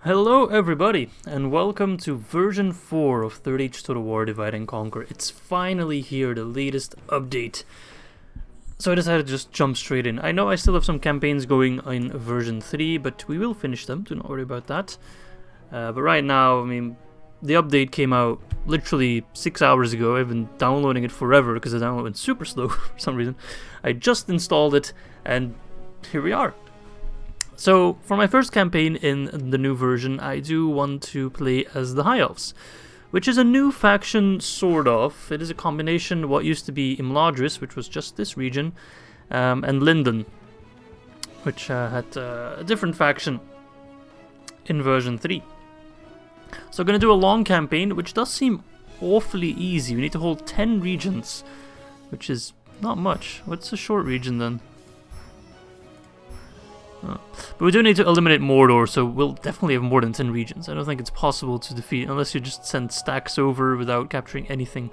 Hello everybody, and welcome to version 4 of Third Age Total War Divide and Conquer. It's finally here, the latest update. So I decided to just jump straight in. I know I still have some campaigns going in version 3, but we will finish them, do not worry about that. But right now, I mean, the update came out literally 6 hours ago. I've been downloading it forever because the download went super slow for some reason. I just installed it, and here we are. So, for my first campaign in the new version, I do want to play as the High Elves, which is a new faction, sort of. It is a combination of what used to be Imladris, which was just this region, and Lindon, which had a different faction in version 3. So, I'm going to do a long campaign, which does seem awfully easy. We need to hold 10 regions, which is not much. What's a short region then? But we do need to eliminate Mordor, so we'll definitely have more than 10 regions. I don't think it's possible to defeat unless you just send stacks over without capturing anything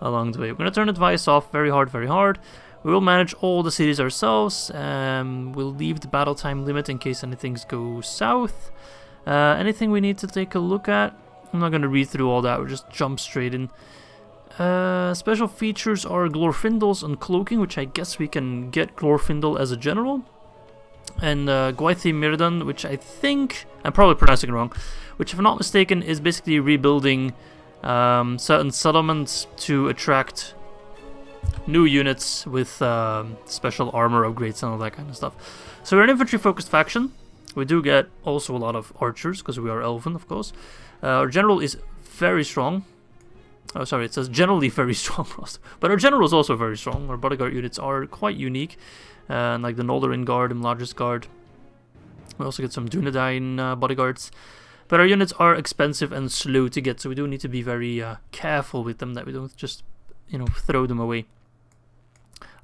along the way. We're going to turn advice off very hard, very hard. We will manage all the cities ourselves. We'll leave the battle time limit in case anything goes south. Anything we need to take a look at? I'm not going to read through all that, we'll just jump straight in. Special features are Glorfindel's Uncloaking, which I guess we can get Glorfindel as a general. And Gwaith-i-Myrddin, which I think, I'm probably pronouncing it wrong, which if I'm not mistaken is basically rebuilding certain settlements to attract new units with special armor upgrades and all that kind of stuff. So we're an infantry focused faction. We do get also a lot of archers because we are elven, of course. Our general is very strong. Oh, sorry, it says generally very strong, but our general is also very strong. Our bodyguard units are quite unique. Like the Noldorin Guard and Imladris Guard. We also get some Dunedain bodyguards. But our units are expensive and slow to get, so we do need to be very careful with them, that we don't just, throw them away.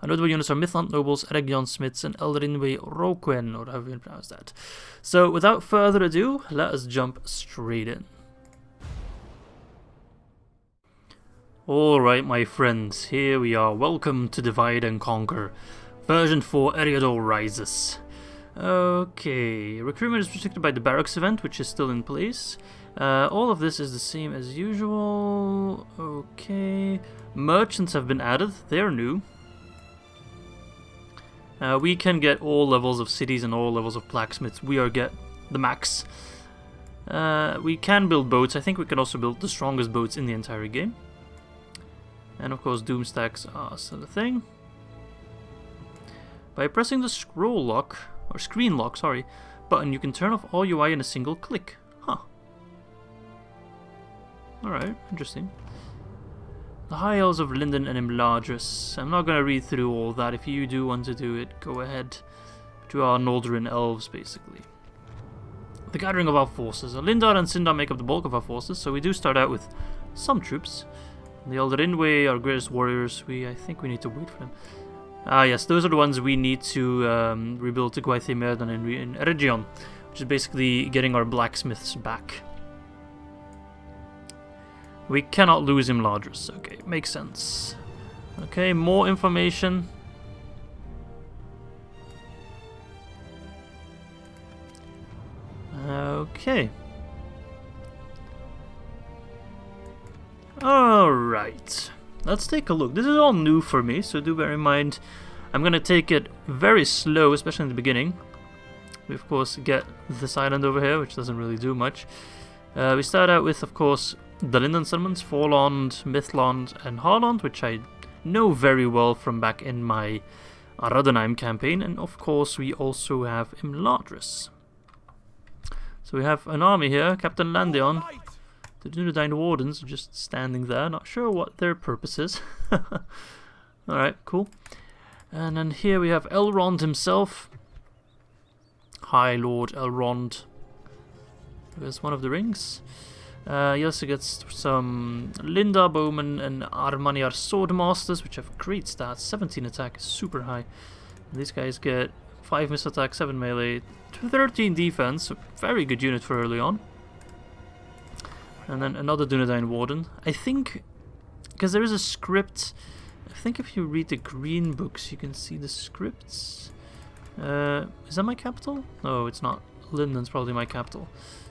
Our notable units are Mythland Nobles, Eregion Smiths, and Eldrinwe Roquen, or however you pronounce that. So, without further ado, let us jump straight in. Alright, my friends, here we are. Welcome to Divide and Conquer. Version 4 Eriador rises. Okay, recruitment is restricted by the barracks event, which is still in place. All of this is the same as usual. Okay, merchants have been added, they're new. We can get all levels of cities and all levels of blacksmiths. We are get the max. We can build boats. I think we can also build the strongest boats in the entire game. And of course, doom stacks are still a thing. By pressing the scroll lock, or screen lock, sorry, button, you can turn off all UI in a single click. Huh. Alright, interesting. The High Elves of Lindon and Imladris. I'm not going to read through all that. If you do want to do it, go ahead. But you are Noldorin Elves, basically. The gathering of our forces. Lindar and Sindar make up the bulk of our forces, so we do start out with some troops. The Eldrinwe, our greatest warriors, I think we need to wait for them. Ah yes, those are the ones we need to rebuild to Gwaith-i-Myrddin in Eregion, which is basically getting our blacksmiths back. We cannot lose Imladris. Okay, makes sense. Okay, more information. Okay. Alright. Let's take a look. This is all new for me, so do bear in mind I'm going to take it very slow, especially in the beginning. We of course get this island over here, which doesn't really do much. We start out with, of course, the Lindon settlements, Forland, Mythland, and Harland, which I know very well from back in my Ar-Adunaim campaign. And of course we also have Imladris. So we have an army here, Captain Landion. The Dunedain Wardens are just standing there, not sure what their purpose is. Alright, cool. And then here we have Elrond himself. High Lord Elrond. There's one of the rings. He also gets some Linda Bowman and Armaniar Swordmasters, which have great stats. 17 attack is super high. And these guys get 5 missile attack, 7 melee, 13 defense. Very good unit for early on. And then another Dunedain Warden. I think, because there is a script, I think if you read the green books you can see the scripts. Is that my capital? No, it's not. Lindon's probably my capital.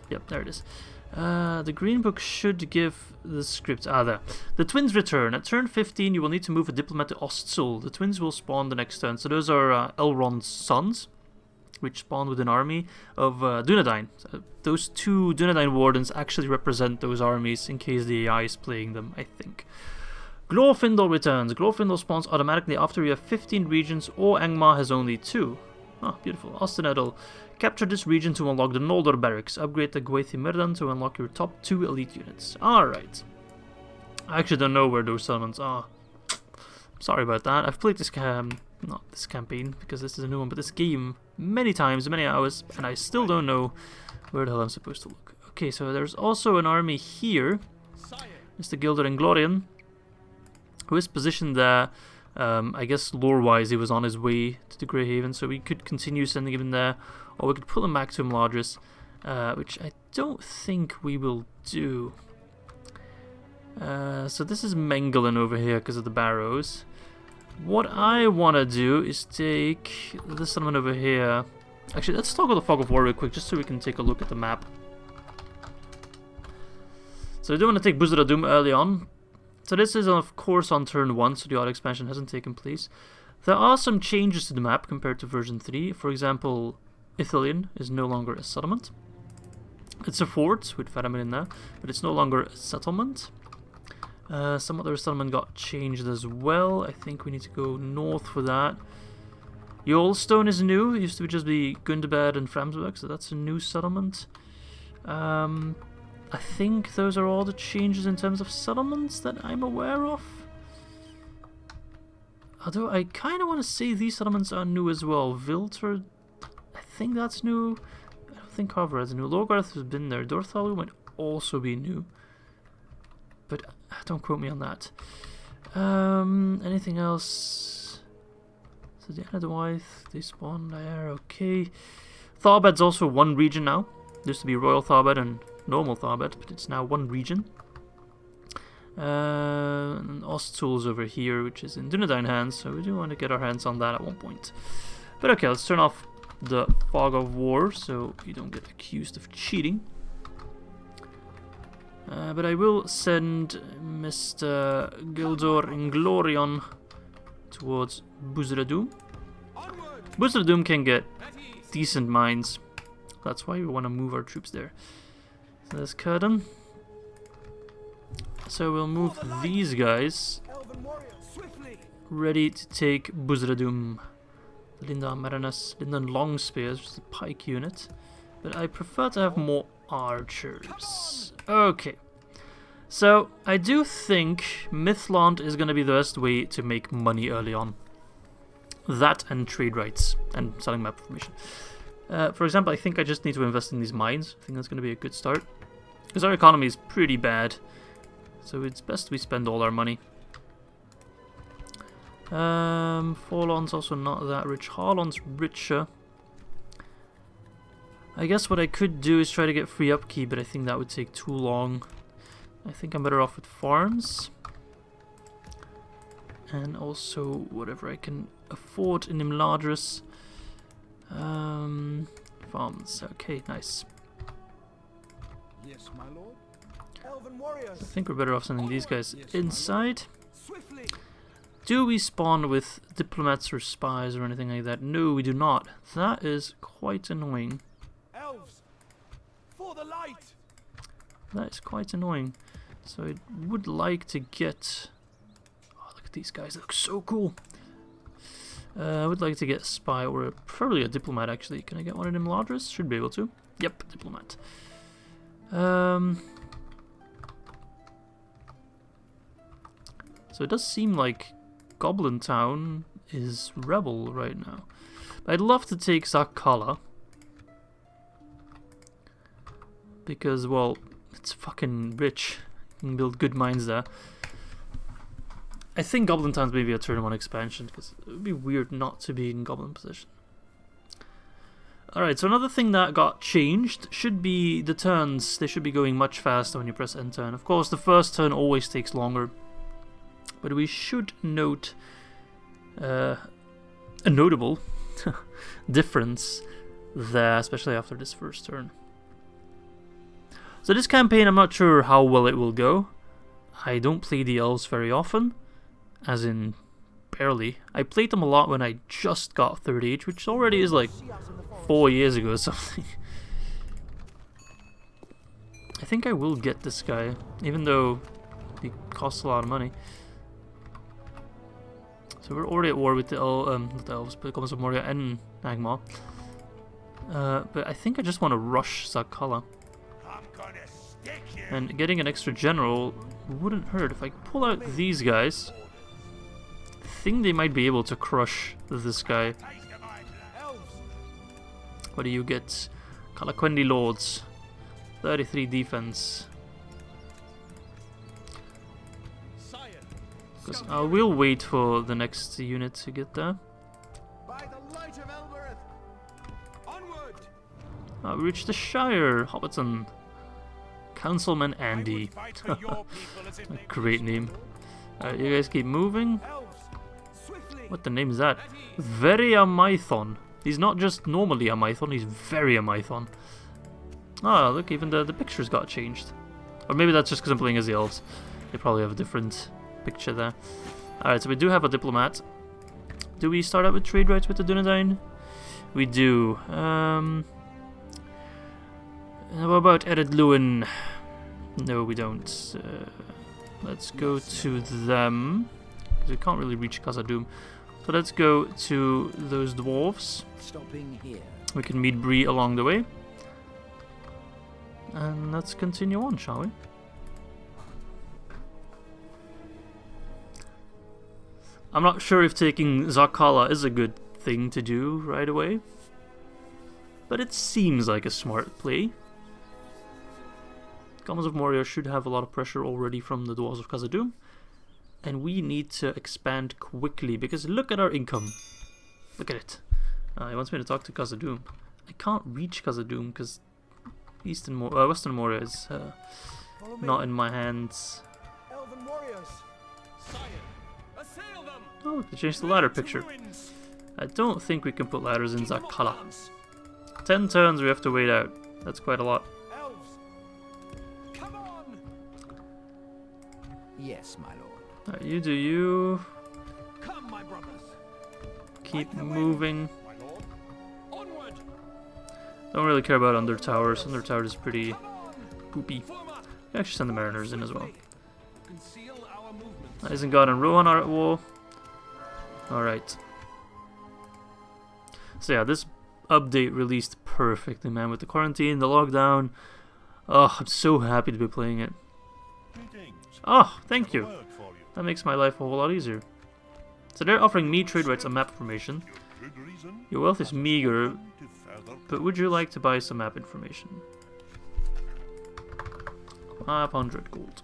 Yep, there it is. The green book should give the script. There. The twins return. At turn 15, you will need to move a diplomat to Ostsul. The twins will spawn the next turn. So those are Elrond's sons, which spawn with an army of Dunedain. So those two Dunedain wardens actually represent those armies in case the AI is playing them, I think. Glorfindel returns. Glorfindel spawns automatically after you have 15 regions or Angmar has only 2. Oh, beautiful. Ostinedel. Capture this region to unlock the Noldor barracks. Upgrade the Gwaith-i-Mirdan to unlock your top 2 elite units. Alright. I actually don't know where those settlements are. Sorry about that. I've played this not this campaign, because this is a new one, but this game many times, many hours, and I still don't know where the hell I'm supposed to look. Okay, so there's also an army here. Mr. Gilder and Glorian, who is positioned there. I guess lore-wise he was on his way to the Greyhaven, so we could continue sending him in there, or we could pull him back to Imladris, which I don't think we will do. So this is Mengelin over here because of the barrows. What I want to do is take this settlement over here. Actually, let's toggle the Fog of War real quick, just so we can take a look at the map. So I do want to take Khazad-Dûm early on. So this is of course on turn 1, so the auto expansion hasn't taken place. There are some changes to the map compared to version 3. For example, Ithilien is no longer a settlement. It's a fort with Faramir in there, but it's no longer a settlement. Some other settlement got changed as well. I think we need to go north for that. Yolstone is new. It used to just be Gundabad and Framsburg, so that's a new settlement. I think those are all the changes in terms of settlements that I'm aware of. Although I kind of want to say these settlements are new as well. Vilter, I think that's new. I don't think Carver is new. Lorgarth has been there. Dorthalu might also be new. But don't quote me on that. Anything else? So the Arnor, they spawned there. Okay. Tharbad's also one region now. There used to be Royal Tharbad and normal Tharbad, but it's now one region. And Ostsul's over here, which is in Dunedain hands, so we do want to get our hands on that at one point. But okay, let's turn off the Fog of War so you don't get accused of cheating. But I will send Mr. Gildur and Glorion towards Khazad-Dûm. Khazad-Dûm can get decent mines. That's why we want to move our troops there. So there's Curdon. So we'll move these guys ready to take Khazad-Dûm. Lindon Marinus, Lindon Long Spears, which is a pike unit. But I prefer to have more archers. Okay. So I do think Mythland is going to be the best way to make money early on. That and trade rights and selling map information. For example, I think I just need to invest in these mines. I think that's going to be a good start. Because our economy is pretty bad. So it's best we spend all our money. Forlon's also not that rich. Harlon's richer. I guess what I could do is try to get free upkeep, but I think that would take too long. I think I'm better off with farms. And also whatever I can afford in Imladris. Farms. Okay, nice. Yes, my lord. I think we're better off sending these guys inside. Do we spawn with diplomats or spies or anything like that? No, we do not. That is quite annoying. Elves, for the light. That is quite annoying. So I would like to get... Oh, look at these guys. They look so cool. I would like to get a spy or preferably a diplomat actually. Can I get one in Imladris? Should be able to. Yep, diplomat. So it does seem like Goblin Town is rebel right now. But I'd love to take Zakala. Because, well, it's fucking rich. You can build good mines there. I think Goblin Town's maybe a turn 1 expansion, because it would be weird not to be in Goblin position. Alright, so another thing that got changed should be the turns. They should be going much faster when you press end turn. Of course, the first turn always takes longer. But we should note a notable difference there, especially after this first turn. So this campaign, I'm not sure how well it will go. I don't play the elves very often, as in barely. I played them a lot when I just got 3rd Age, which already is like 4 years ago or something. I think I will get this guy, even though he costs a lot of money. So we're already at war with the not the elves, but Goblins of Moria and Nagma. But I think I just want to rush Zakala. And getting an extra general wouldn't hurt. If I pull out these guys, I think they might be able to crush this guy. What do you get? Kalakwendi Lords. 33 defense. Because I will wait for the next unit to get there. We reached the Shire. Hobbiton. Councilman Andy. Great name. Alright, you guys keep moving. What the name is that? Very Amaithon. He's not just normally Amaithon, he's very Amaithon. Ah, look, even the pictures got changed. Or maybe that's just because I'm playing as the elves. They probably have a different picture there. Alright, so we do have a diplomat. Do we start out with trade rights with the Dunedain? We do. How about Ered-Luin? No, we don't. Let's go to them. Because we can't really reach Khazad-Dûm. So let's go to those dwarves. Stopping here. We can meet Bree along the way. And let's continue on, shall we? I'm not sure if taking Zakala is a good thing to do right away. But it seems like a smart play. Goblins of Moria should have a lot of pressure already from the Dwarves of Khazad-Dûm. And we need to expand quickly, because look at our income. Look at it. He wants me to talk to Khazad-Dûm. I can't reach Khazad-Dûm because Western Moria is not in my hands. Elven warriors. Assail them. Oh, they changed the ladder picture. I don't think we can put ladders in Zakala. 10 turns we have to wait out. That's quite a lot. Yes, my lord. Right, you do you. Come, my brothers. Keep moving. Don't really care about Under Towers. Under Towers is pretty poopy. I actually send the Mariners in as well. Isengard and Rohan are at war. Alright. So yeah, this update released perfectly, man. With the quarantine, the lockdown. Oh, I'm so happy to be playing it. Oh, thank you. That makes my life a whole lot easier. So they're offering me trade rights and map information. Your wealth is meager, but would you like to buy some map information? 500 gold.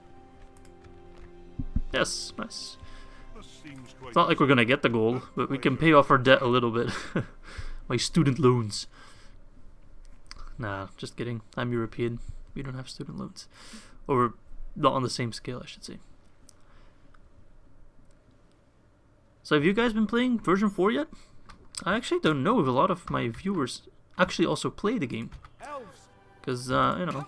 Yes, nice. It's not like we're gonna get the gold, but we can pay off our debt a little bit. My student loans. Nah, just kidding. I'm European. We don't have student loans. Or not on the same scale, I should say. So have you guys been playing version 4 yet? I actually don't know if a lot of my viewers actually also play the game. Because, you know.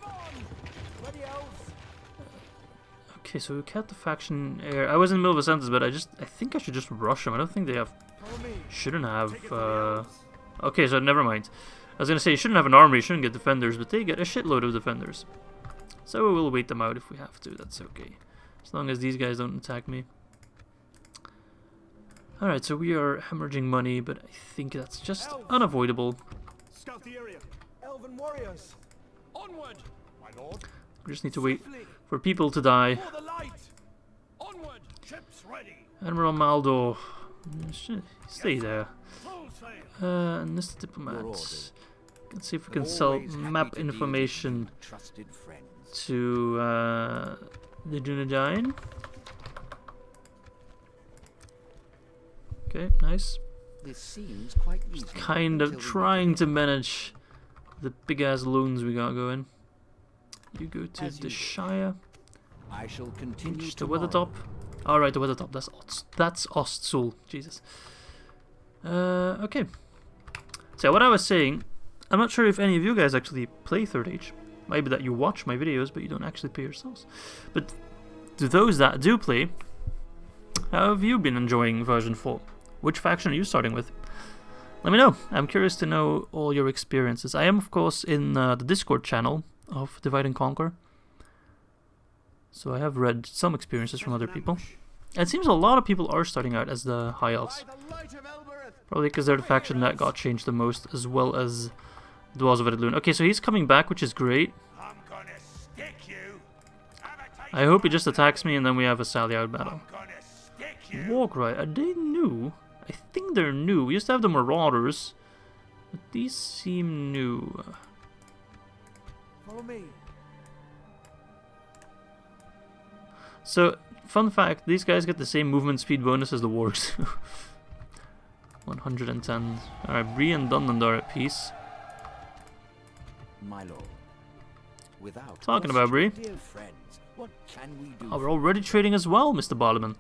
Okay, so we kept the faction air. I was in the middle of a sentence, but I think I should just rush them. I don't think they have... Shouldn't have... Okay, so never mind. I was going to say, you shouldn't have an army, you shouldn't get defenders, but they get a shitload of defenders. So we'll wait them out if we have to, that's okay. As long as these guys don't attack me. Alright, so we are hemorrhaging money, but I think that's just unavoidable. Scout the area. Elven warriors. Onward, my lord. We just need to wait for people to die. For the light. Onward, ships ready. Admiral Maldor, stay there. And this diplomat. Let's see if we can sell map information to the Dunedain. Okay, nice. This seems quite just kind of trying to manage the big ass loans we got going. You go to the Shire. I shall continue to Weathertop. Alright, the Weathertop. That's Ostsul. Jesus. Okay. So what I was saying, I'm not sure if any of you guys actually play 3rd Age. Maybe that you watch my videos, but you don't actually play yourselves. But to those that do play, how have you been enjoying version 4? Which faction are you starting with? Let me know. I'm curious to know all your experiences. I am, of course, in the Discord channel of Divide and Conquer. So I have read some experiences from other people. It seems a lot of people are starting out as the High Elves. Probably because they're the faction that got changed the most, as well as Dwarves of Rhûn. Okay, so he's coming back, which is great. I hope he just attacks me and then we have a sally out battle. Walk right. Are they new? I think they're new. We used to have the Marauders, but these seem new. Follow me. So, fun fact, these guys get the same movement speed bonus as the Wargs. 110. Alright, Bree and Dundon are at peace. My lord. Without Talking about Bree. dear friends, what can we do? Oh, we're already trading as well, Mr. Barliman.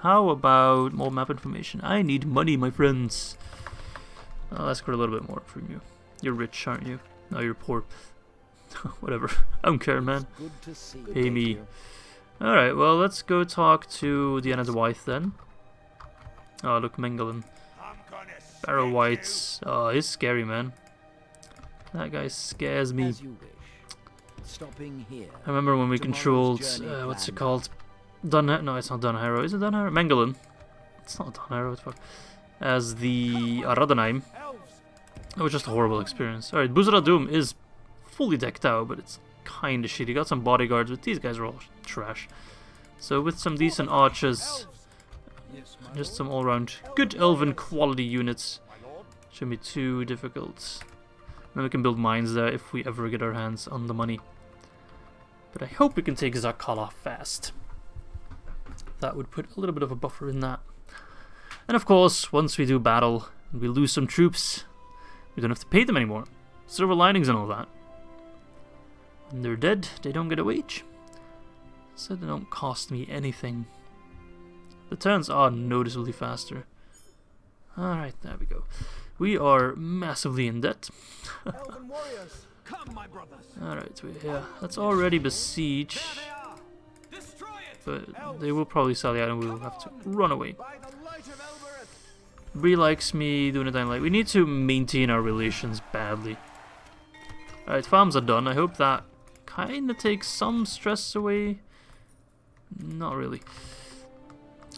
How about more map information? I need money, my friends. I'll ask for a little bit more from you. You're rich, aren't you? No, you're poor. Whatever. I don't care, man. Good to see you. Pay me. Alright, well, let's go talk to the Anna White then. Oh, look, Mengelin. Barrow Whites. Oh, he's scary, man. That guy scares me. As you wish. Stopping here. I remember when we Tomorrow's controlled, journey what's it planned. called? No, it's not Dunharrow. Is it Dunharrow? Mengelin. It's not Dunharrow, what the fuck? As the Ar-Adunaim. It was just a horrible experience. Alright, Khazad-Dûm is fully decked out, but it's kinda shitty. Got some bodyguards, but these guys are all trash. So with some decent archers, just some all-round good elven quality units, shouldn't be too difficult. Then we can build mines there if we ever get our hands on the money. But I hope we can take Zakala fast. That would put a little bit of a buffer in that. And of course, once we do battle and we lose some troops, we don't have to pay them anymore. Silver linings and all that. When they're dead, they don't get a wage. So they don't cost me anything. The turns are noticeably faster. Alright, there we go. We are massively in debt. Elven warriors, come, my brothers. Alright, let's already besiege. There they are. Destroy it. But they will probably sally out and we will have to run away. By the light of Elbereth. Bree likes me, Dunedain like. We need to maintain our relations badly. Alright, farms are done. I hope that kinda takes some stress away. Not really.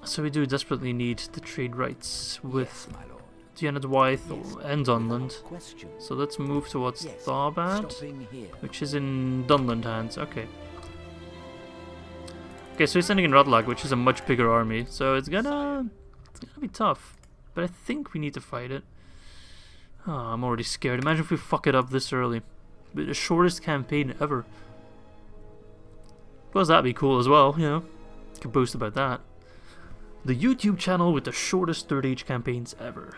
So we do desperately need the trade rights with Yes, my lord. Diana Wythe and Dunland. Question. So let's move towards Yes, Tharbad, stopping here. which is in Dunland hands. Okay. Okay, so he's sending in Radlag, which is a much bigger army. So it's gonna be tough. But I think we need to fight it. Oh, I'm already scared. Imagine if we fuck it up this early. The shortest campaign ever. Well, that'd be cool as well, you know. Could boast about that. The YouTube channel with the shortest 3rd Age campaigns ever.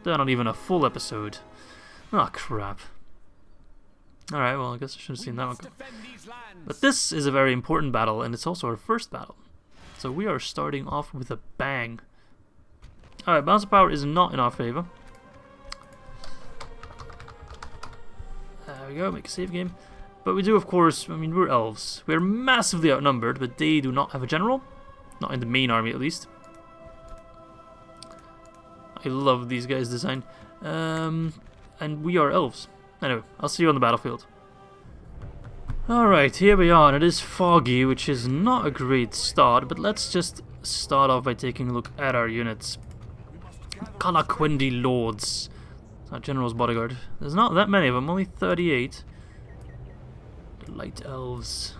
They're not even a full episode. Oh, crap. Alright, well, I guess I should have seen that one come. Defend these lands. But this is a very important battle, and it's also our first battle. So we are starting off with a bang. Alright, balance of power is not in our favor. There we go, make a save game. But we do, of course, I mean, we're elves. We're massively outnumbered, but they do not have a general. Not in the main army, at least. I love these guys' design. And we are elves. Anyway, I'll see you on the battlefield. Alright, here we are. It is foggy, which is not a great start, but let's just start off by taking a look at our units. Kalakwendi Lords. Our general's bodyguard. There's not that many of them, only 38. The light elves.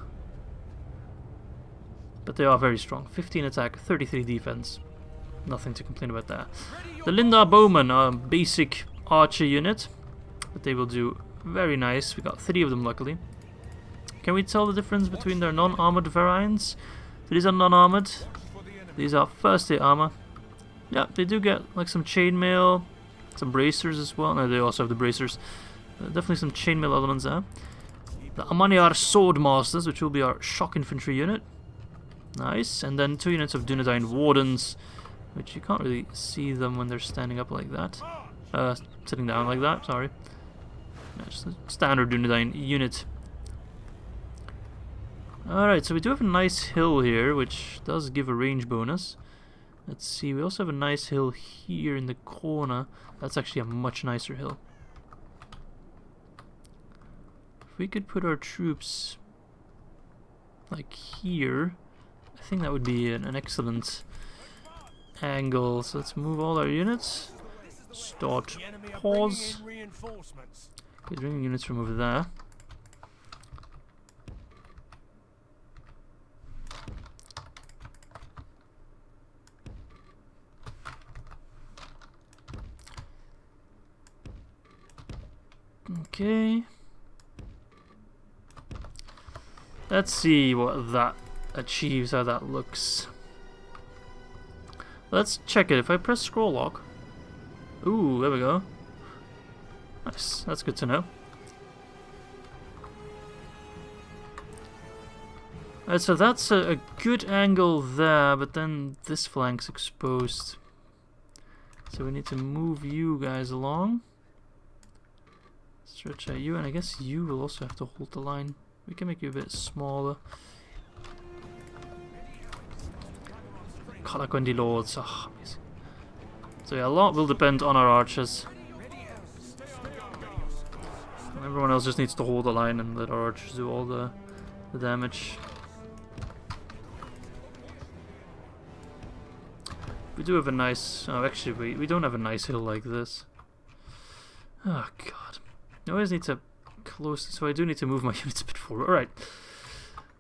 But they are very strong. 15 attack, 33 defense. Nothing to complain about that. The Lindar Bowmen are a basic archer unit, but they will do very nice. We got 3 of them, luckily. Can we tell the difference between their non-armored variants? These are non-armored. These are first aid armor. Yeah, they do get like some chainmail, some bracers as well. No, they also have the bracers. Definitely some chainmail elements there. The Amaniar Swordmasters, which will be our shock infantry unit. Nice. And then 2 units of Dunedain Wardens, which you can't really see them when they're standing up like that. Sitting down like that, sorry. Yeah, just a standard Dunedain unit. Alright, so we do have a nice hill here, which does give a range bonus. Let's see, we also have a nice hill here in the corner. That's actually a much nicer hill. If we could put our troops like here, I think that would be an excellent angle. So let's move all our units. Start, pause. Okay, bringing units from over there. Okay. Let's see what that achieves, how that looks. Let's check it. If I press scroll lock. Ooh, there we go. Nice. That's good to know. Alright, so that's a good angle there, but then this flank's exposed. So we need to move you guys along. Stretch out you, and I guess you will also have to hold the line. We can make you a bit smaller. Khazad-Dûm lords. Oh, amazing. So yeah, a lot will depend on our archers. And everyone else just needs to hold the line and let our archers do all the damage. We do have a nice... Oh, actually, we don't have a nice hill like this. Oh, God. I always need to close this, so I do need to move my units a bit forward. Alright.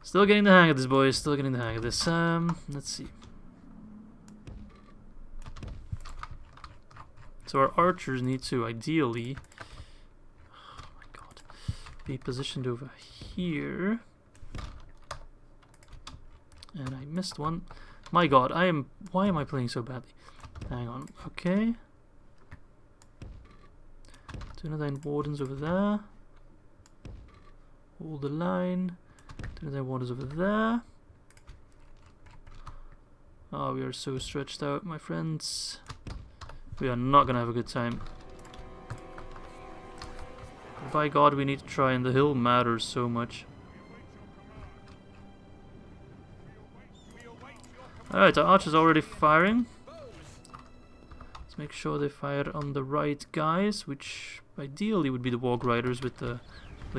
Still getting the hang of this, boys. Still getting the hang of this. Let's see. So our archers need to ideally... Oh my god. Be positioned over here. And I missed one. My god, why am I playing so badly? Hang on. Okay. Dunedain wardens over there. Hold the line. Dunedain wardens over there. Oh, we are so stretched out, my friends. We are not gonna have a good time. By god, we need to try, and the hill matters so much. Alright, our archer's already firing. Let's make sure they fire on the right guys, which ideally would be the Warg Riders with the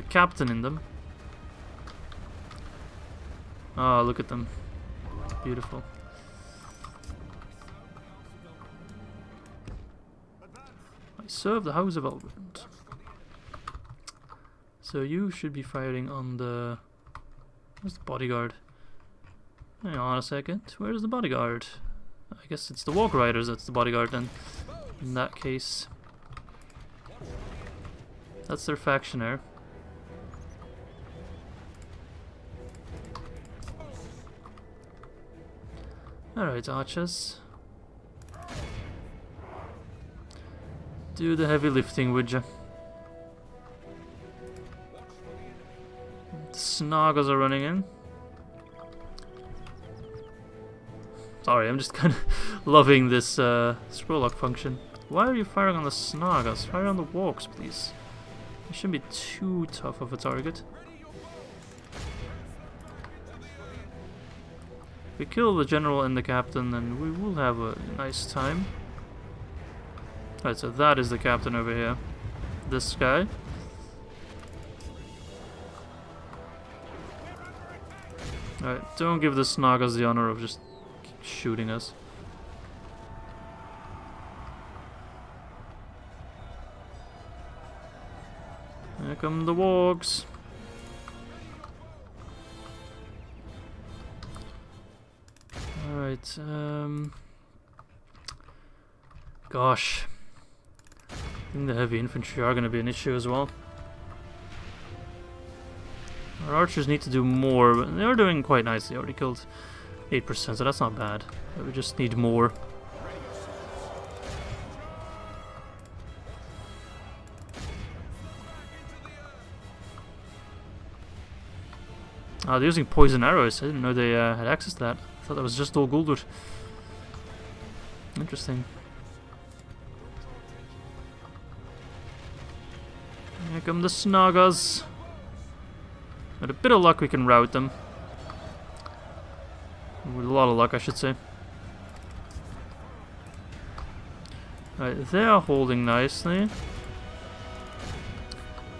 captain in them. Oh, look at them. Beautiful. I serve the House of Elrond. So you should be firing on the... Where's the bodyguard? Hang on a second. Where's the bodyguard? I guess it's the Warg Riders that's the bodyguard then. In that case. That's their factioner. Alright, archers. Do the heavy lifting, would ya? The Snoggers are running in. Sorry, I'm just kind of loving this scroll lock function. Why are you firing on the Snoggers? Fire on the Wargs, please. It shouldn't be too tough of a target. If we kill the general and the captain, then we will have a nice time. Alright, so that is the captain over here. This guy. Alright, don't give the Snoggers the honor of just shooting us. Here come the Wargs. Alright, gosh. I think the heavy infantry are going to be an issue as well. Our archers need to do more, but they are doing quite nicely. Already killed 8%, so that's not bad. But we just need more. Oh, they're using poison arrows. I didn't know they had access to that. I thought that was just Dol Guldur. Interesting. come the Snagas. With a bit of luck we can rout them. With a lot of luck, I should say. Alright, they are holding nicely.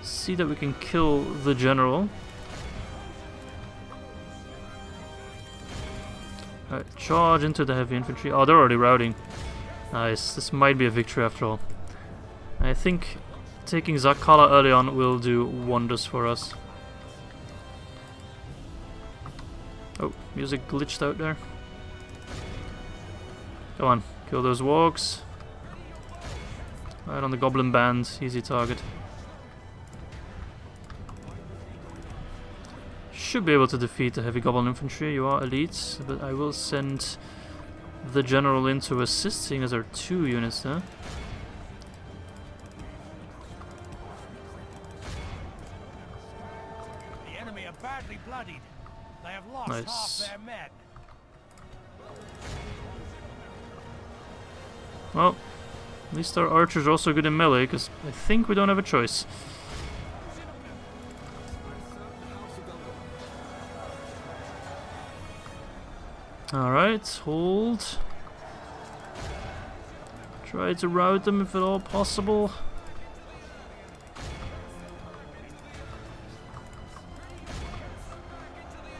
See that we can kill the general. Alright, charge into the heavy infantry. Oh, they're already routing. Nice, this might be a victory after all. I think taking Zakala early on will do wonders for us. Oh, music glitched out there. Come on, kill those wargs. Right on the goblin band, easy target. Should be able to defeat the heavy goblin infantry. You are elites, but I will send the general in to assist, seeing as there are 2 units there. The enemy are badly bloodied. They have lost Nice. half their men. Well, at least our archers are also good in melee, because I think we don't have a choice. Alright, hold. Try to rout them if at all possible.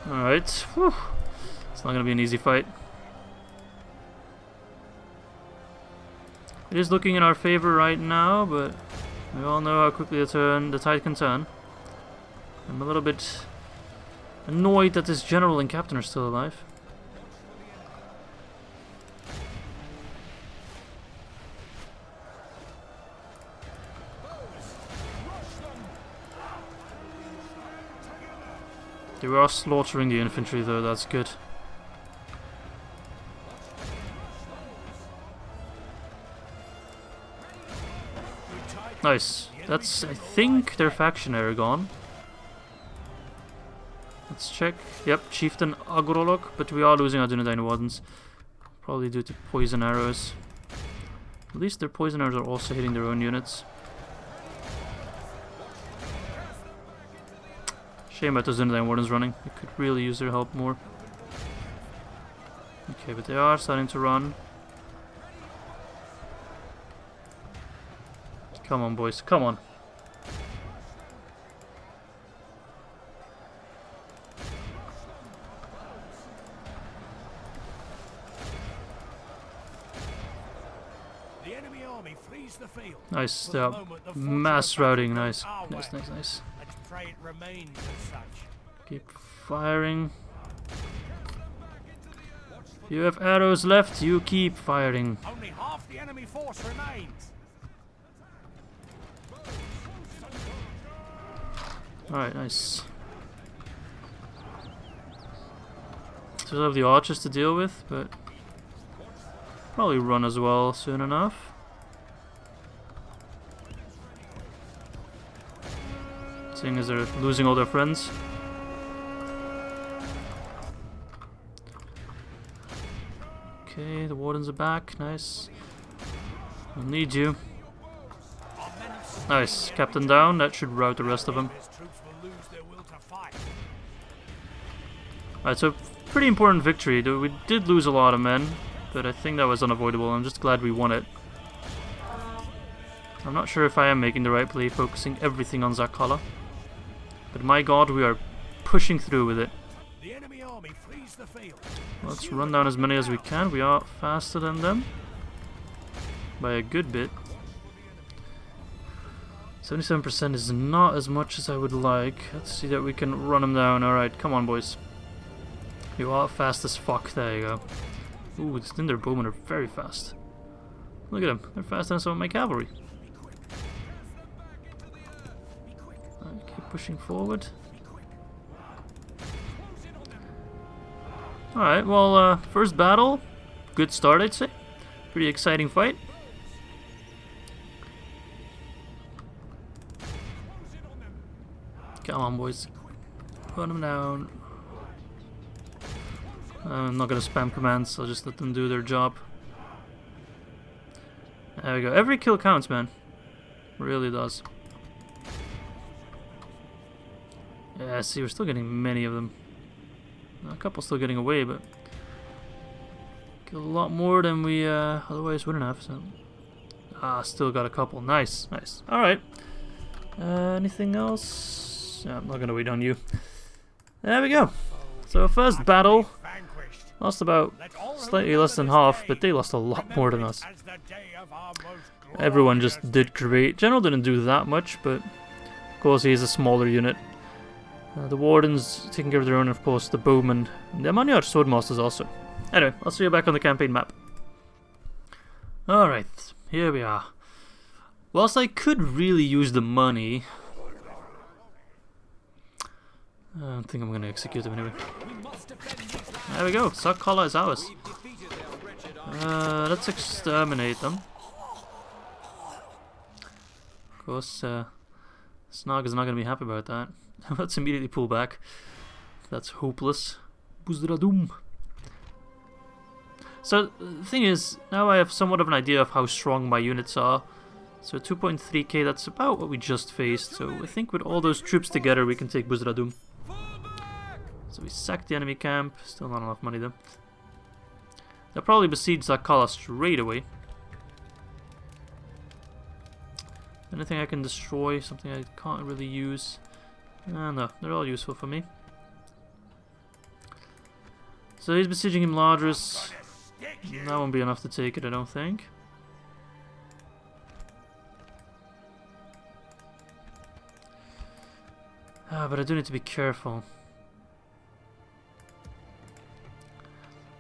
Alright, whew. It's not gonna be an easy fight. It is looking in our favor right now, but we all know how quickly the tide can turn. I'm a little bit annoyed that this general and captain are still alive. They are slaughtering the infantry though, that's good. Nice. That's, I think, their factionary gone. Let's check. Yep, Chieftain Agrolok, but we are losing Ar-Adunaim wardens. Probably due to poison arrows. At least their poison arrows are also hitting their own units. Shame about those Ar-Adunaim wardens running. We could really use their help more. Okay, but they are starting to run. Come on, boys, come on. The enemy army flees the field. Nice, For the yeah. moment, the Mass fortress routing, battles nice. our Nice, way. nice, nice. Let's pray it remains as such. Keep firing. If you have arrows left, you keep firing. Only half the enemy force remains. Alright, nice. Still have the archers to deal with, but probably run as well soon enough. Seeing as they're losing all their friends. Okay, the wardens are back, nice. We'll need you. Nice, captain down, that should rout the rest of them. His troops will lose their will to fight. Alright, so pretty important victory. We did lose a lot of men, but I think that was unavoidable. I'm just glad we won it. I'm not sure if I am making the right play, focusing everything on Zakala. But my god, we are pushing through with it. The enemy army flees the field. Let's run down as many as we can. We are faster than them. By a good bit. 77% is not as much as I would like. Let's see that we can run them down. Alright, come on, boys. You are fast as fuck. There you go. Ooh, the Tinder bowmen are very fast. Look at them. They're faster than some of my cavalry. Alright, keep pushing forward. Alright, well, first battle. Good start, I'd say. Pretty exciting fight. Come on, boys. Put them down. I'm not gonna spam commands, I'll just let them do their job. There we go. Every kill counts, man. Really does. Yeah, see, we're still getting many of them. A couple still getting away, but get a lot more than we otherwise wouldn't have. So, still got a couple. Nice, nice. All right. Anything else? No, I'm not gonna wait on you. There we go. So first battle, lost about slightly less than half, but they lost a lot more than us. Everyone just did great. General didn't do that much, but of course he is a smaller unit. The Wardens taking care of their own, of course, the Bowmen. And the Amanya are Swordmasters also. Anyway, I'll see you back on the campaign map. Alright, here we are. Whilst I could really use the money, I don't think I'm going to execute them anyway. There we go, Sakala is ours. Let's exterminate them. Of course, Snog is not going to be happy about that. Let's immediately pull back. That's hopeless. Khazad-Dûm. So, the thing is, now I have somewhat of an idea of how strong my units are. So 2.3k, that's about what we just faced. So I think with all those troops together, we can take Khazad-Dûm. So we sacked the enemy camp. Still not enough money though. They'll probably besiege Zakala straight away. Anything I can destroy? Something I can't really use? No, they're all useful for me. So he's besieging Imladris. That won't be enough to take it, I don't think. But I do need to be careful.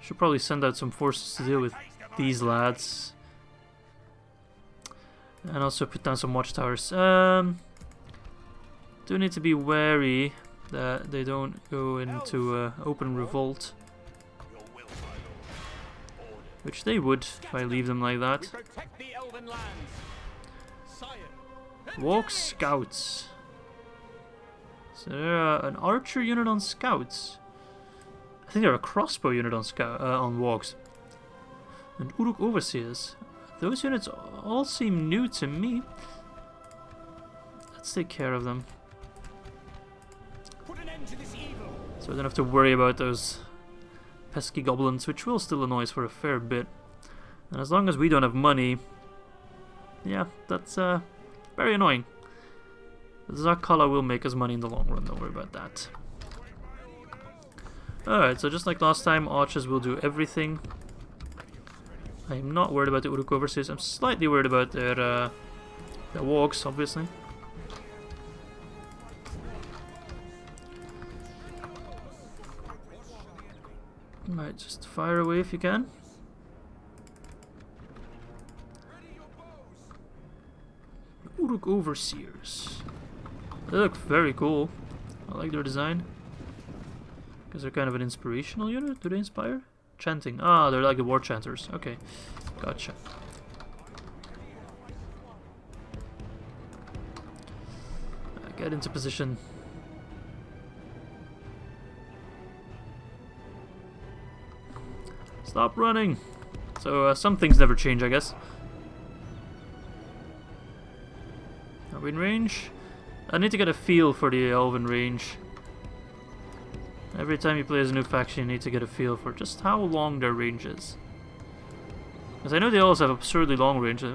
Should probably send out some forces to deal with these lads. And also put down some watchtowers. Do need to be wary that they don't go into open revolt. Which they would if I leave them like that. Walk scouts. So they're an archer unit on scouts. I think they're a crossbow unit on on Wargs. And Uruk overseers. Those units all seem new to me. Let's take care of them. So we don't have to worry about those pesky goblins, which will still annoy us for a fair bit. And as long as we don't have money, yeah, that's very annoying. But Zakala will make us money in the long run, don't worry about that. Alright, so just like last time, archers will do everything. I am not worried about the Uruk overseers. I'm slightly worried about their wargs, obviously. Might just fire away if you can. Uruk overseers. They look very cool. I like their design. Because they're kind of an inspirational unit. Do they inspire? Chanting. Ah, they're like the war chanters. Okay, gotcha. Get into position. Stop running! So, some things never change, I guess. Are we in range? I need to get a feel for the elven range. Every time you play as a new faction, you need to get a feel for just how long their range is. Because I know the elves have absurdly long range. We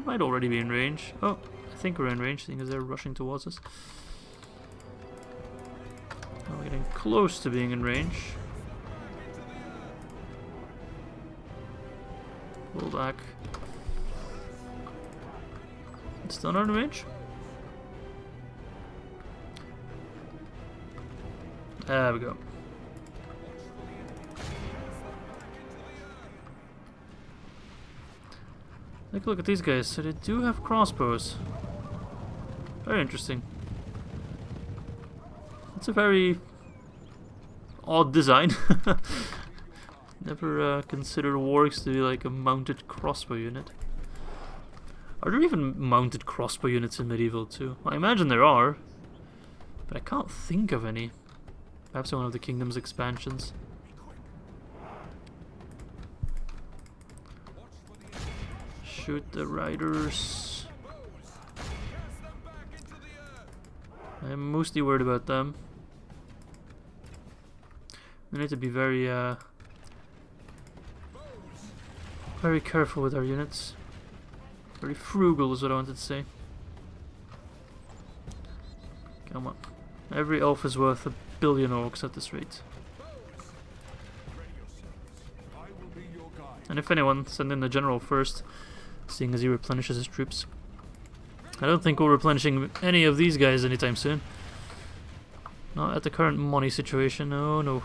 might already be in range. Oh, I think we're in range, seeing as they're rushing towards us. Oh, we're getting close to being in range. Pull back. Still not in range? There we go. Take a look at these guys. So they do have crossbows. Very interesting. It's a very odd design. Never considered wargs to be like a mounted crossbow unit. Are there even mounted crossbow units in medieval too? I imagine there are, but I can't think of any. Perhaps in one of the Kingdom's expansions. Shoot the riders. I'm mostly worried about them. We need to be very very careful with our units. Very frugal is what I wanted to say. Come on. Every elf is worth 1 billion orcs at this rate. And if anyone, send in the general first, seeing as he replenishes his troops. I don't think we're replenishing any of these guys anytime soon. Not at the current money situation, oh no.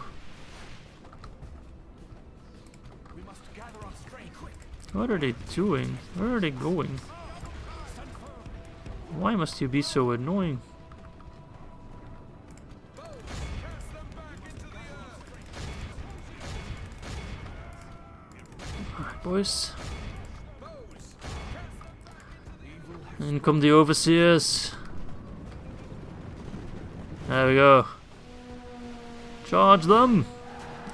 What are they doing? Where are they going? Why must you be so annoying? Alright, boys. In come the overseers. There we go. Charge them!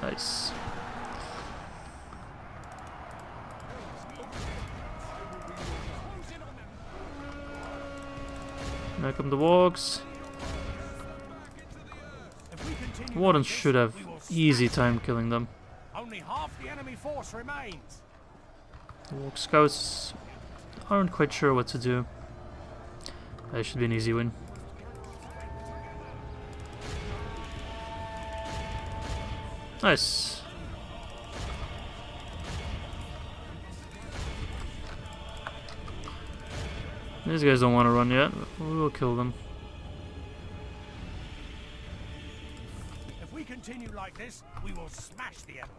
Nice. Now come the Wargs. Wardens should have easy time killing them. Only half the enemy force remains. The Warg scouts aren't quite sure what to do. That should be an easy win. Nice. These guys don't want to run yet, but we'll kill them. If we continue like this, we will smash the enemy.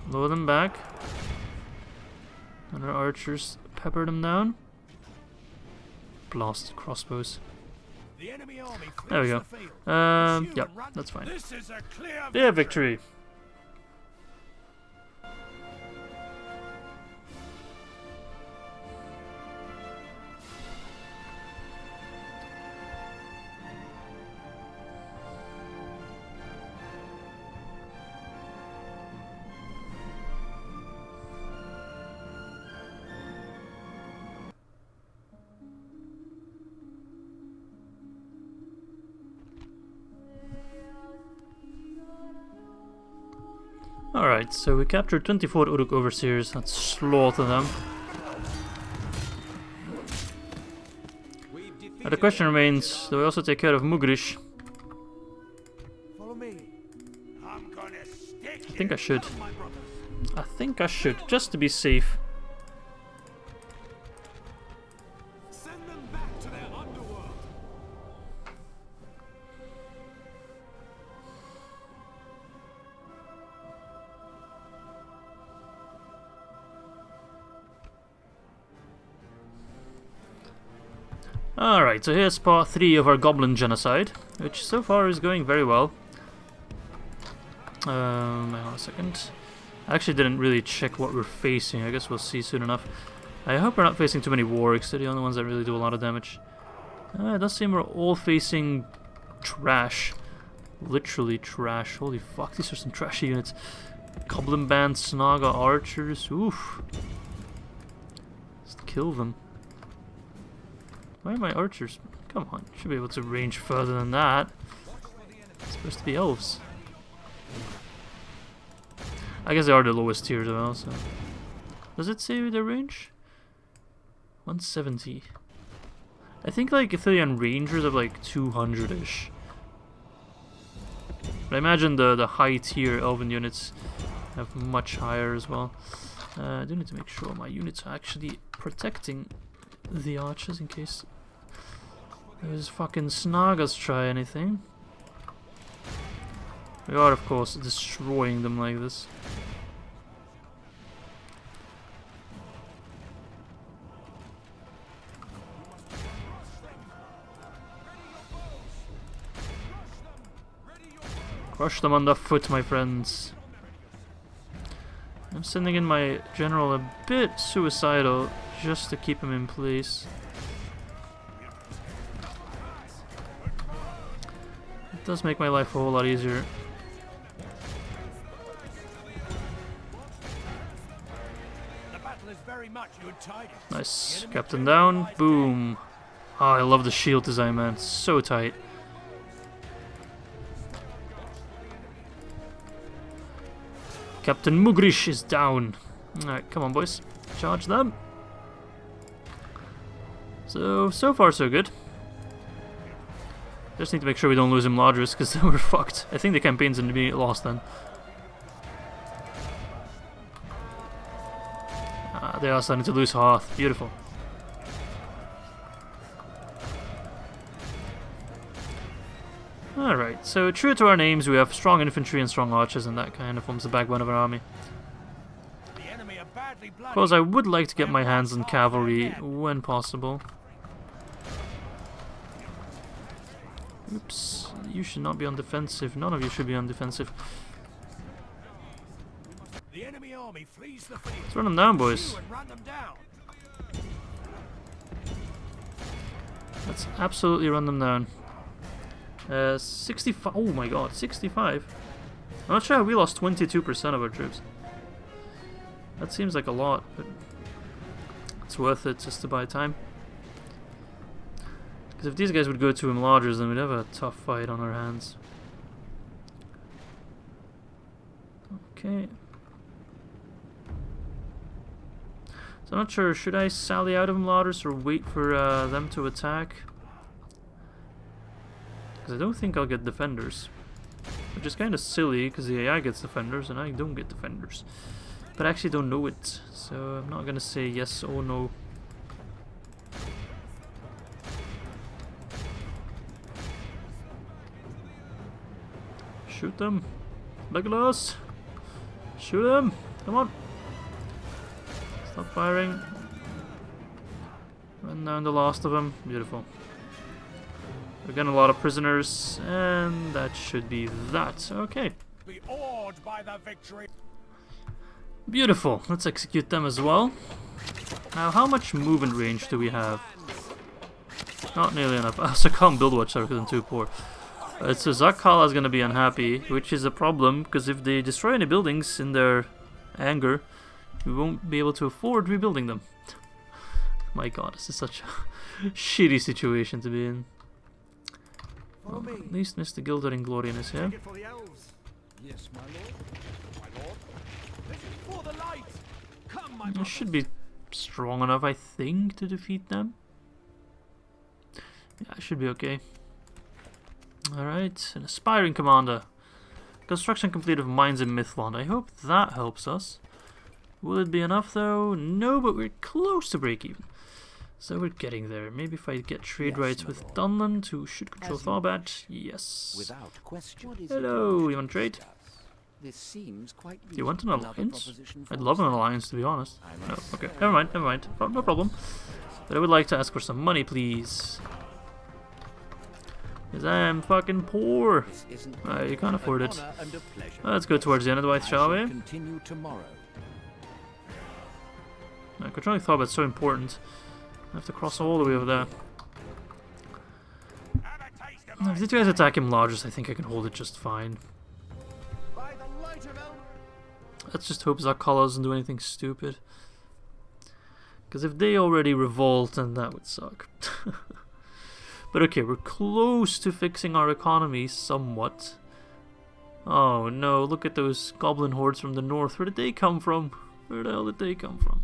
Lower them back. And our archers pepper them down. Blasted crossbows. The enemy army There we go. the field. Yep, that's fine. This is a clear Yeah, victory. Alright, so we captured 24 Uruk overseers. Let's slaughter them. Now the question remains, do we also take care of Mugrish? Follow me. I'm gonna stick I think I should. my brothers. I think I should, just to be safe. Send them back to their underworld. Alright, so here's part 3 of our goblin genocide, which so far is going very well. Hang on a second. I actually didn't really check what we're facing. I guess we'll see soon enough. I hope we're not facing too many wargs. They're the only ones that really do a lot of damage. It does seem we're all facing trash. Literally trash. Holy fuck, these are some trashy units. Goblin Band, Snaga Archers. Oof. Just kill them. Why are my archers? Come on, should be able to range further than that. It's supposed to be elves. I guess they are the lowest tier as well, so... Does it say their range? 170. I think like Ithilien Rangers have like 200-ish. But I imagine the high tier elven units have much higher as well. I do need to make sure my units are actually protecting the archers in case those fucking Snagas try anything. We are of course destroying them like this. Crush them underfoot, my friends. I'm sending in my general a bit suicidal just to keep him in place. It does make my life a whole lot easier. Nice. Captain down. Boom. Oh, I love the shield design, man. It's so tight. Captain Mugrish is down. Alright, come on, boys. Charge them. So far so good. Just need to make sure we don't lose Imladris, because then we're fucked. I think the campaign's an immediate loss then. They are starting to lose Hearth. Beautiful. Alright, so true to our names, we have strong infantry and strong archers, and that kind of forms the backbone of our army. Of course, I would like to get my hands on cavalry when possible. Oops, you should not be on defensive. None of you should be on defensive. Let's run them down, boys. Let's absolutely run them down. 65. Oh my god, 65. I'm not sure how we lost 22% of our troops. That seems like a lot, but it's worth it just to buy time. Because if these guys would go to Imladris, then we'd have a tough fight on our hands. Okay. So I'm not sure, should I sally out of Imladris or wait for them to attack? Because I don't think I'll get defenders. Which is kind of silly, because the AI gets defenders and I don't get defenders. But I actually don't know it, so I'm not going to say yes or no. Shoot them! Legolas! Shoot them! Come on! Stop firing. Run down the last of them. Beautiful. We're getting a lot of prisoners, and that should be that. Okay. Be awed by the victory. Beautiful. Let's execute them as well. Now, how much movement range do we have? Not nearly enough. So I can't build watch because I'm too poor. So Zakhala is going to be unhappy, which is a problem, because if they destroy any buildings in their anger, we won't be able to afford rebuilding them. My god, this is such a shitty situation to be in. Well, at least Mr. Gilded and Glorian is here. Yes, my lord. My lord. This is for the light. Come, my I should be strong enough, I think, to defeat them. Yeah, I should be okay. Alright, an aspiring commander. Construction complete of mines in Mithlond. I hope that helps us. Will it be enough though? No, but we're close to break even. So we're getting there. Maybe if I get trade rights with Dunland, who should control Tharbad. Yes. Without question. Hello, you want to trade? This seems quite. Do you want an alliance? I'd love an alliance, to be honest. No, okay, never mind. No problem. But I would like to ask for some money, please. Because I am fucking poor. You can't afford it. Let's go towards the end of the way, shall we? Continue tomorrow. Controlling Tharbad's so important. I have to cross all the way over there. If these guys attack Imladris, I think I can hold it just fine. Let's just hope Zakhala doesn't do anything stupid. Because if they already revolt, then that would suck. But okay, we're close to fixing our economy somewhat. Oh no, look at those goblin hordes from the north. Where did they come from? Where the hell did they come from?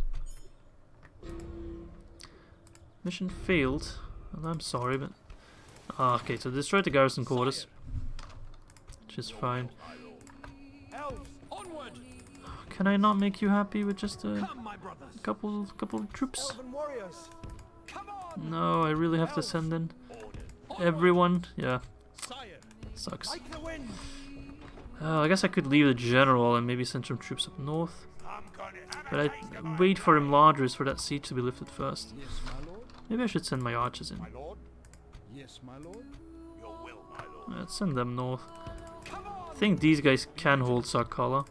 Mission failed. Well, I'm sorry, but... okay, so destroyed the garrison quarters. Which is fine. Can I not make you happy with just a couple of troops? No, I really have to send in everyone? Yeah. Sucks. I guess I could leave the general and maybe send some troops up north. But I'd wait for Imladris for that siege to be lifted first. Maybe I should send my archers in. Yes, my lord. Let's send them north. I think these guys can hold Zakhala.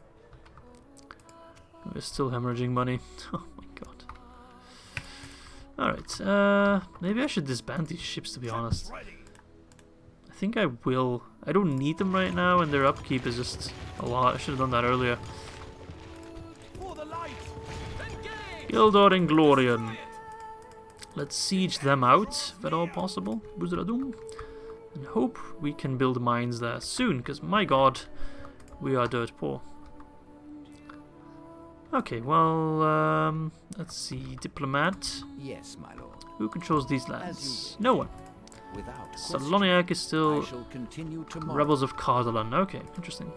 We're still hemorrhaging money. Oh my god. Alright, maybe I should disband these ships, to be honest. I think I will. I don't need them right now, and their upkeep is just a lot. I should have done that earlier. Gondor and Glorian. Let's siege them out, if at all possible. Ar-Adunaim. And hope we can build mines there soon, because my god, we are dirt poor. Okay, well, let's see. Diplomat. Yes, my lord. Who controls these lands? No one. Without question, Saloniac is still I shall continue tomorrow. Rebels of Cardalan. Okay, interesting.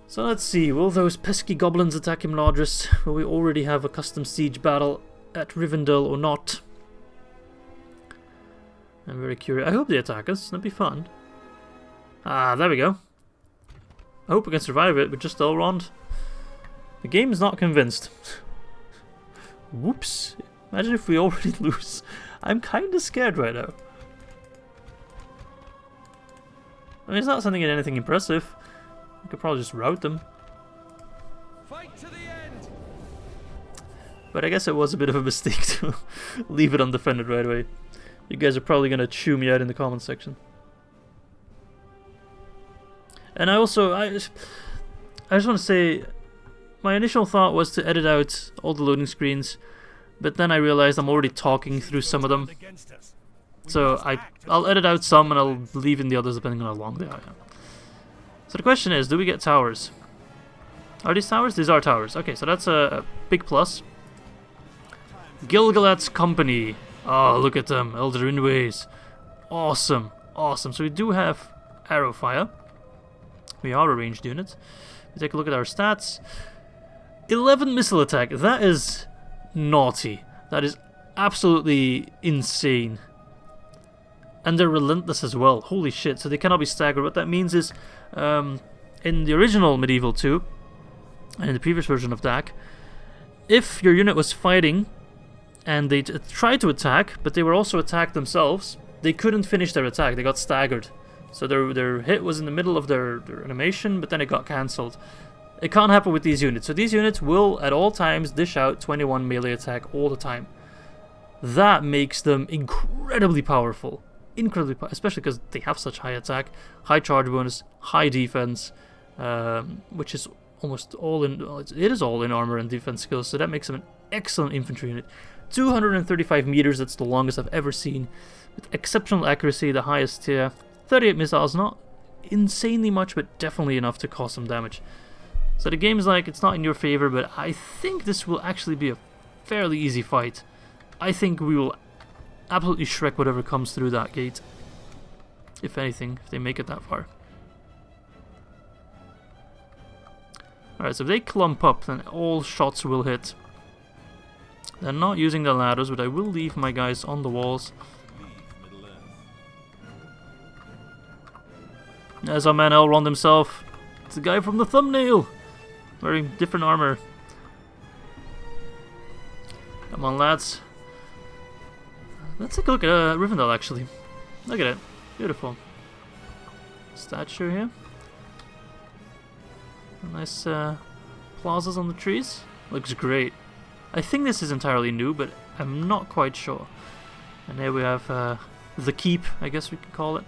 So let's see. Will those pesky goblins attack Imladris? Will we already have a custom siege battle at Rivendell or not? I'm very curious. I hope they attack us. That'd be fun. Ah, there we go. I hope we can survive it with just Elrond. The game is not convinced. Whoops. Imagine if we already lose. I'm kind of scared right now. I mean, it's not something anything impressive. We could probably just rout them. Fight to the end. But I guess it was a bit of a mistake to leave it undefended right away. You guys are probably going to chew me out in the comments section. And I just want to say, my initial thought was to edit out all the loading screens, but then I realized I'm already talking through some of them. So I'll edit out some and I'll leave in the others depending on how long they are. So the question is, do we get towers? Are these towers? These are towers. Okay, so that's a big plus. Gilgalad's Company. Oh, look at them. Eldarin Ways. Awesome. Awesome. So we do have arrow fire. We are a ranged unit. We take a look at our stats. 11 missile attack. That is naughty. That is absolutely insane. And they're relentless as well. Holy shit. So they cannot be staggered. What that means is, in the original Medieval 2, and in the previous version of DAC, if your unit was fighting and they tried to attack, but they were also attacked themselves, they couldn't finish their attack. They got staggered. So their hit was in the middle of their animation, but then it got cancelled. It can't happen with these units. So these units will, at all times, dish out 21 melee attack all the time. That makes them incredibly powerful. Incredibly powerful, especially because they have such high attack, high charge bonus, high defense, which is almost all in... It is all in armor and defense skills, so that makes them an excellent infantry unit. 235 meters, that's the longest I've ever seen. With exceptional accuracy, the highest tier. 38 missiles, not insanely much, but definitely enough to cause some damage. So the game's like, it's not in your favor, but I think this will actually be a fairly easy fight. I think we will absolutely Shrek whatever comes through that gate. If anything, if they make it that far. Alright, so if they clump up, then all shots will hit. They're not using the ladders, but I will leave my guys on the walls. There's our man Elrond himself. It's the guy from the thumbnail. Wearing different armor. Come on, lads. Let's take a look at Rivendell, actually. Look at it. Beautiful. Statue here. Nice plazas on the trees. Looks great. I think this is entirely new, but I'm not quite sure. And here we have the keep, I guess we could call it.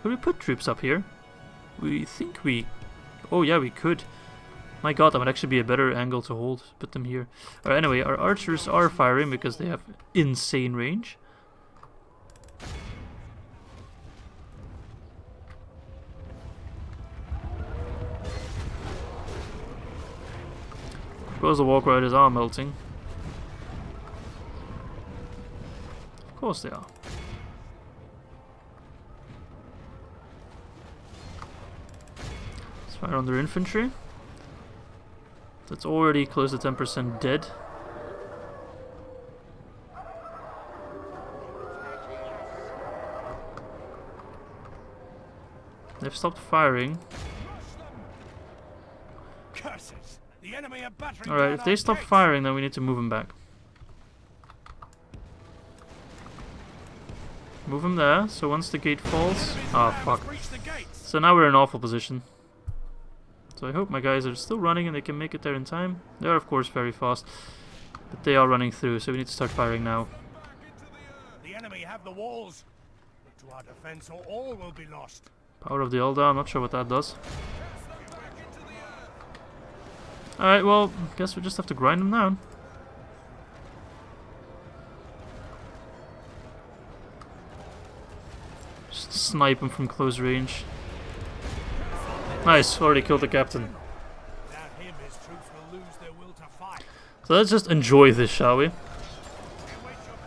Could we put troops up here? We think we... Oh yeah, we could. My god, that would actually be a better angle to hold. Put them here. Alright, anyway, our archers are firing because they have insane range. I suppose the walk riders are melting. Of course they are. Let's fire on their infantry. That's already close to 10% dead. They've stopped firing. Curses! The enemy are battering. Alright, if they stop firing, then we need to move them back. Move them there, so once the gate falls... Ah, fuck. So now we're in an awful position. So I hope my guys are still running and they can make it there in time. They are, of course, very fast. But they are running through, so we need to start firing now. The enemy have the walls. Look to our defense or all will be lost. Power of the Eldar, I'm not sure what that does. Alright, well, guess we just have to grind them down. Just snipe them from close range. Nice, already killed the captain. Now So let's just enjoy this, shall we?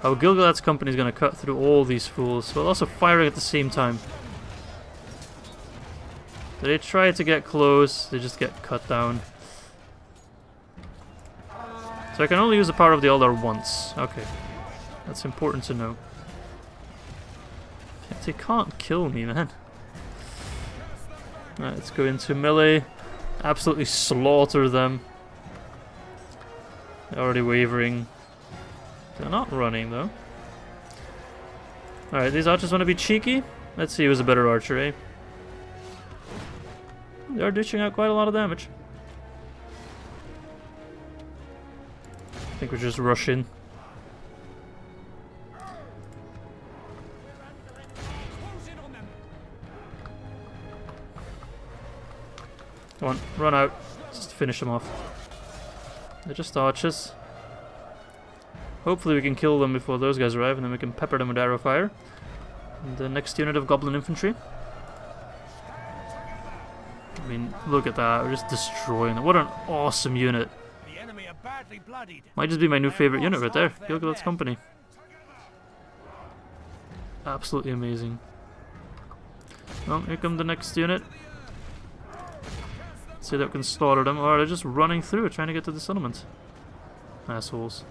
How Gil-galad's company is going to cut through all these fools, while also firing at the same time. They try to get close, they just get cut down. So I can only use the power of the Eldar once. Okay. That's important to know. They can't kill me, man. Alright, let's go into melee. Absolutely slaughter them. They're already wavering. They're not running, though. Alright, these archers want to be cheeky. Let's see who's a better archer, eh? They are dishing out quite a lot of damage. I think we're just rushing. Come on, run out. Just finish them off. They're just archers. Hopefully we can kill them before those guys arrive, and then we can pepper them with arrow fire. And the next unit of goblin infantry. I mean, look at that. We're just destroying them. What an awesome unit. The enemy are badly bloodied. Might just be my new favorite unit right there. Gil-galad's company. Absolutely amazing. Well, here come the next unit. See that we can slaughter them. Or they're just running through it, trying to get to the settlement. Assholes.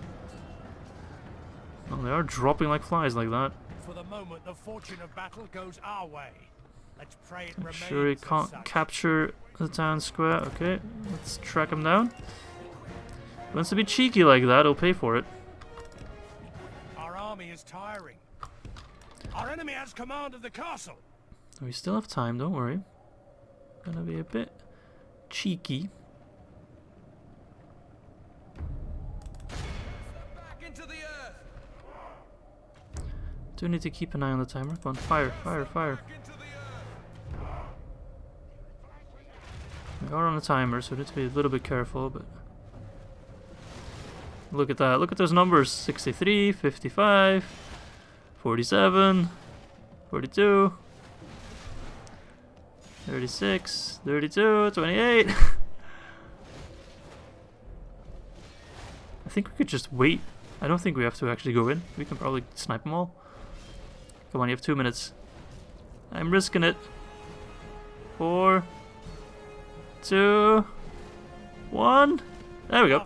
Well, they are dropping like flies like that. For the moment, the fortune of battle goes our way. Let's pray it I'm remains sure he as can't such. capture the town square. Okay, let's track him down. He wants to be cheeky like that, he'll pay for it. Our army is tiring. Our enemy has command of the castle. We still have time, don't worry. Gonna be a bit cheeky. Back into the earth. Do need to keep an eye on the timer. Come on, fire, fire, fire. We are on a timer, so we need to be a little bit careful, but... Look at that, look at those numbers. 63, 55, 47, 42, 36, 32, 28. I think we could just wait. I don't think we have to actually go in. We can probably snipe them all. Come on, you have 2 minutes. I'm risking it. 4, 2, 1. There we go.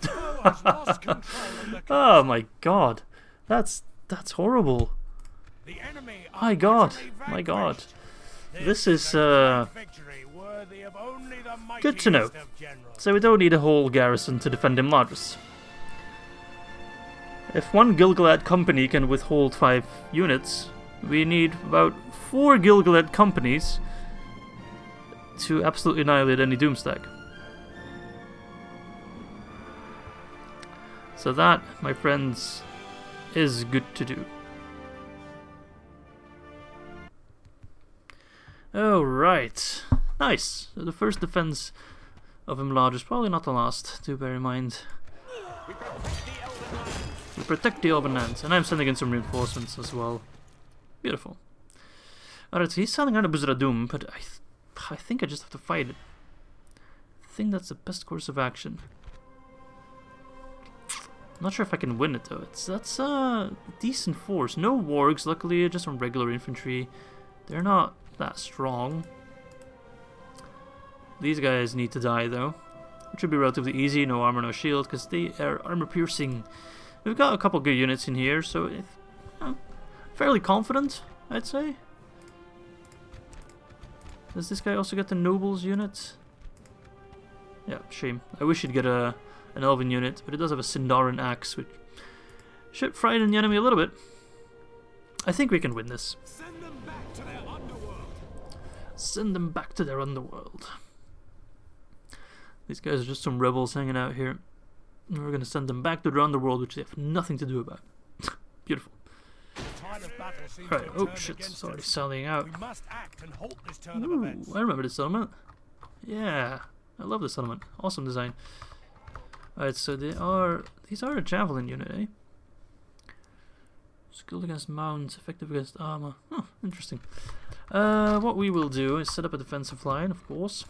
Oh my god. That's horrible. The enemy are My god. utterly My god. vanquished. This is a victory worthy of only the good to know. mightiest of generals. So we don't need a whole garrison to defend Imladris. If one Gil-galad company can withhold 5 units, we need about 4 Gil-galad companies to absolutely annihilate any Doomstack. So that, my friends, is good to do. Alright. Nice. So the first defense of Imladris, probably not the last, do bear in mind. We protect the Elven lands, and I'm sending in some reinforcements as well. Beautiful. Alright, so he's sending out a Khazad-Dûm, but I think I just have to fight it. I think that's the best course of action. I'm not sure if I can win it though. That's a decent force. No wargs, luckily, just some regular infantry. They're not that strong. These guys need to die though, which should be relatively easy. No armor, no shield, because they are armor piercing. We've got a couple good units in here, so fairly confident, I'd say. Does this guy also get the nobles unit? Yeah, shame. I wish he'd get an elven unit, but it does have a Sindarin axe, which should frighten the enemy a little bit. I think we can win this. Send them back to their underworld. Send them back to their underworld. These guys are just some rebels hanging out here. And we're going to send them back to their underworld, which they have nothing to do about. Beautiful. Right, oh shit, it's already selling out. We must act and halt this turn of Ooh, events. I remember this settlement. Yeah, I love this settlement. Awesome design. Alright, so these are a javelin unit, eh? Skilled against mounts, effective against armor. Oh, interesting. What we will do is set up a defensive line, of course.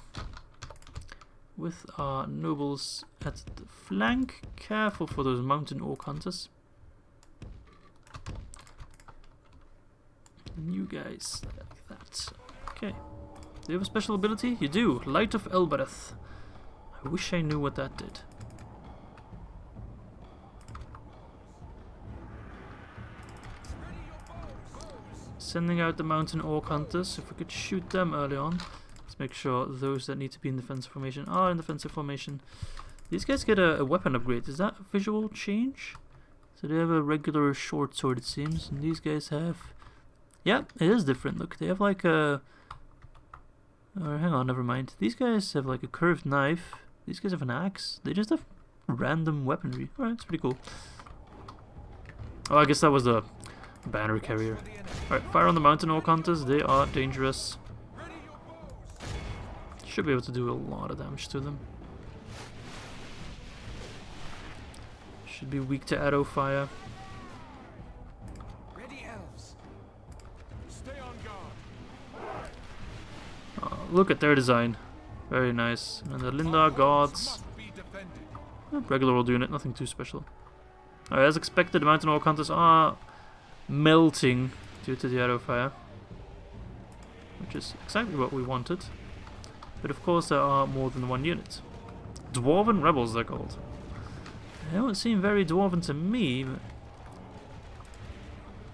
with our nobles at the flank. Careful for those mountain orc hunters. And you guys like that. Okay. Do you have a special ability? You do. Light of Elbereth. I wish I knew what that did. Sending out the mountain orc hunters. If we could shoot them early on. Let's make sure those that need to be in defensive formation are in defensive formation. These guys get a weapon upgrade. Is that a visual change? So they have a regular short sword, it seems. And these guys have... Yeah, it is different. Look, they have like a... Or hang on, never mind. These guys have like a curved knife. These guys have an axe. They just have random weaponry. Alright, it's pretty cool. Oh, I guess that was the banner carrier. Alright, fire on the mountain orc hunters. They are dangerous. Should be able to do a lot of damage to them. Should be weak to arrow fire. Ready, elves. Stay on guard. Oh, look at their design. Very nice. And the Lindar gods. Regular old unit, nothing too special. Alright, as expected, the mountain orc hunters are melting due to the arrow fire. Which is exactly what we wanted. But of course there are more than one unit. Dwarven rebels they're called. They don't seem very dwarven to me, but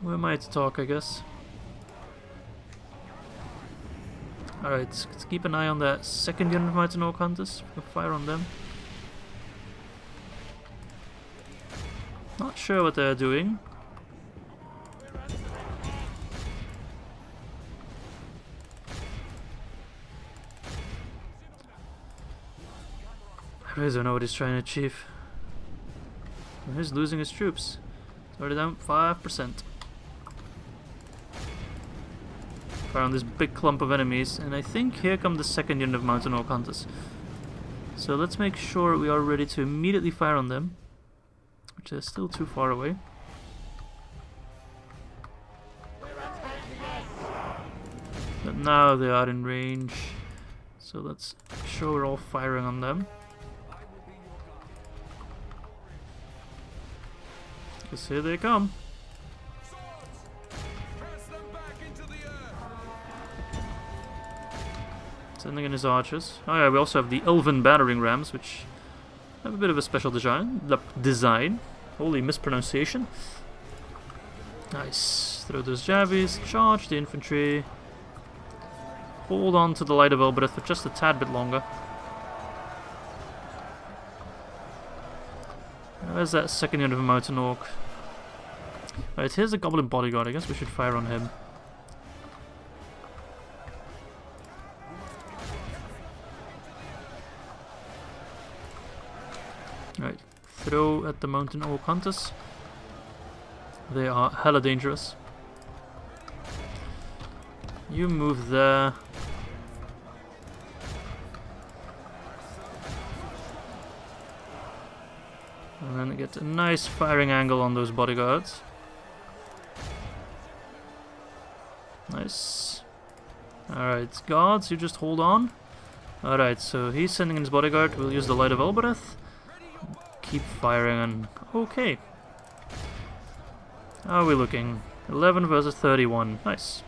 who am I to talk, I guess? Alright, let's keep an eye on that second unit of mountain orc hunters. We'll fire on them. Not sure what they're doing. I really don't know what he's trying to achieve. He's losing his troops. It's already down 5%. Fire on this big clump of enemies, and I think here come the second unit of mountain orc hunters. So let's make sure we are ready to immediately fire on them, which is still too far away. But now they are in range, so let's make sure we're all firing on them. Because here they come. Sending in his archers. Oh yeah, we also have the elven battering rams, which have a bit of a special design. Holy mispronunciation. Nice. Throw those javies, charge the infantry. Hold on to the light of Elbereth for just a tad bit longer. Where's that second unit of a mountain orc? Right, here's a goblin bodyguard. I guess we should fire on him. Right, throw at the mountain orc hunters. They are hella dangerous. You move there. And then get a nice firing angle on those bodyguards. Nice. Alright, guards, you just hold on. Alright, so he's sending in his bodyguard. We'll use the light of Elbereth. Keep firing and... Okay. How are we looking? 11 versus 31. Nice.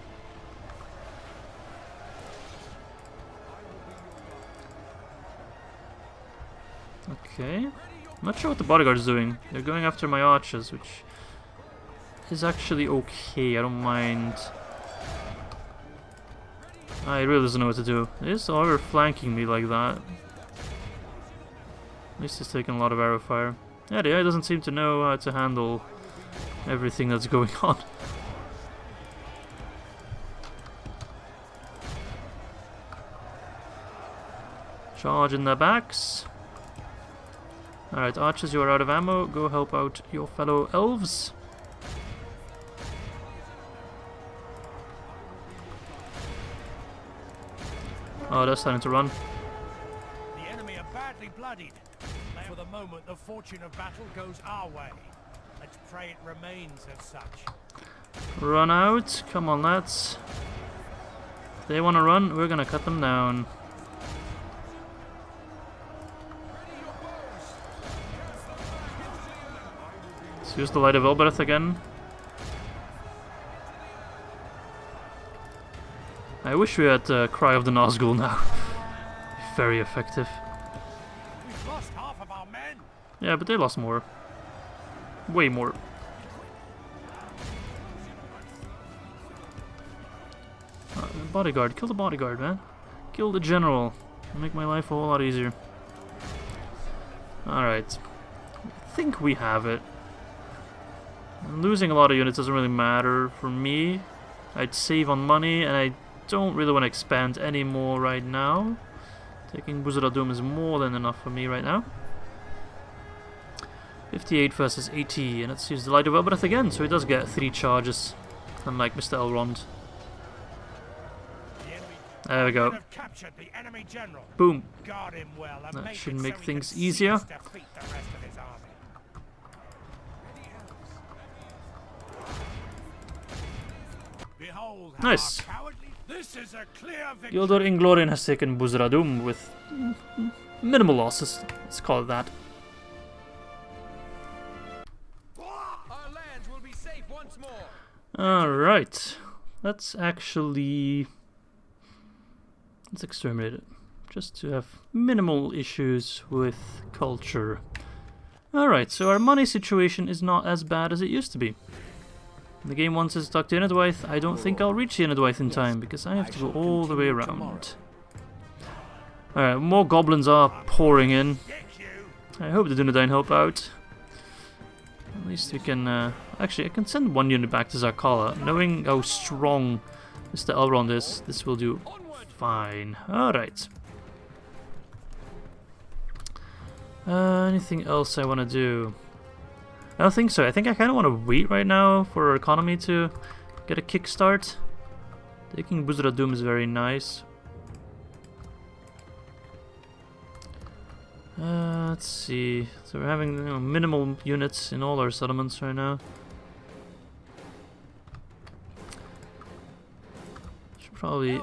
Okay. I'm not sure what the bodyguard is doing. They're going after my archers, which is actually okay. I don't mind. I really doesn't know what to do. He's over flanking me like that. At least he's taking a lot of arrow fire. Yeah, the AI doesn't seem to know how to handle everything that's going on. Charge in their backs. Alright, archers, you are out of ammo. Go help out your fellow elves. Oh, they're starting to run. The enemy are badly bloodied. For the moment, the fortune of battle goes our way. Let's pray it remains as such. Run out. Come on, lads. If they want to run, we're going to cut them down. use the Light of Elbereth again. I wish we had Cry of the Nazgul now. Very effective. We've lost half of our men. Yeah, but they lost more. Way more. Bodyguard. Kill the bodyguard, man. Kill the general. Make my life a whole lot easier. Alright. I think we have it. Losing a lot of units doesn't really matter for me. I'd save on money, and I don't really want to expand anymore right now. Taking Ar-Adunaim is more than enough for me right now. 58 versus 80, and let's use the Light of Elbereth again, so he does get 3 charges, unlike Mr. Elrond. There we go. Boom. That should make things easier. Nice. Gildor Inglorian has taken Ar-Adunaim with minimal losses, let's call it that. Alright. Let's exterminate it. Just to have minimal issues with culture. Alright, so our money situation is not as bad as it used to be. The game wants us to talk to Inadwaith. I don't think I'll reach the Inadwaith in time because I have to go all the way around. Alright, more goblins are pouring in. I hope the Dunedain help out. At least we can... actually, I can send 1 unit back to Zakala. Knowing how strong Mr. Elrond is, this will do fine. Alright. Anything else I want to do? I don't think so. I think I kind of want to wait right now for our economy to get a kickstart. Taking Ar-Adunaim is very nice. Let's see. So we're having minimal units in all our settlements right now. Should probably...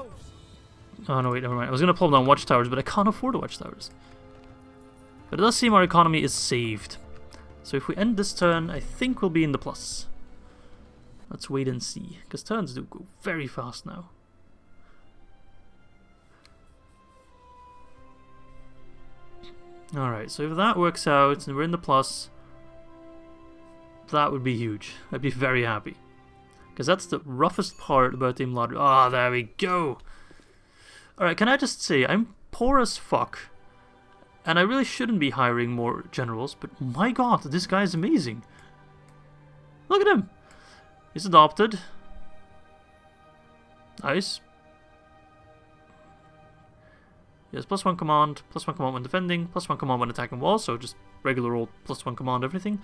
Oh no, wait, never mind. I was going to pull down watchtowers, but I can't afford the watchtowers. But it does seem our economy is saved. So if we end this turn, I think we'll be in the plus. Let's wait and see, because turns do go very fast now. Alright, so if that works out and we're in the plus, that would be huge. I'd be very happy. Because that's the roughest part about Imladris. Ah, there we go! Alright, can I just say, I'm poor as fuck. And I really shouldn't be hiring more generals, but my god, this guy is amazing. Look at him! He's adopted. Nice. He has +1 command, +1 command when defending, +1 command when attacking walls, so just regular old +1 command everything.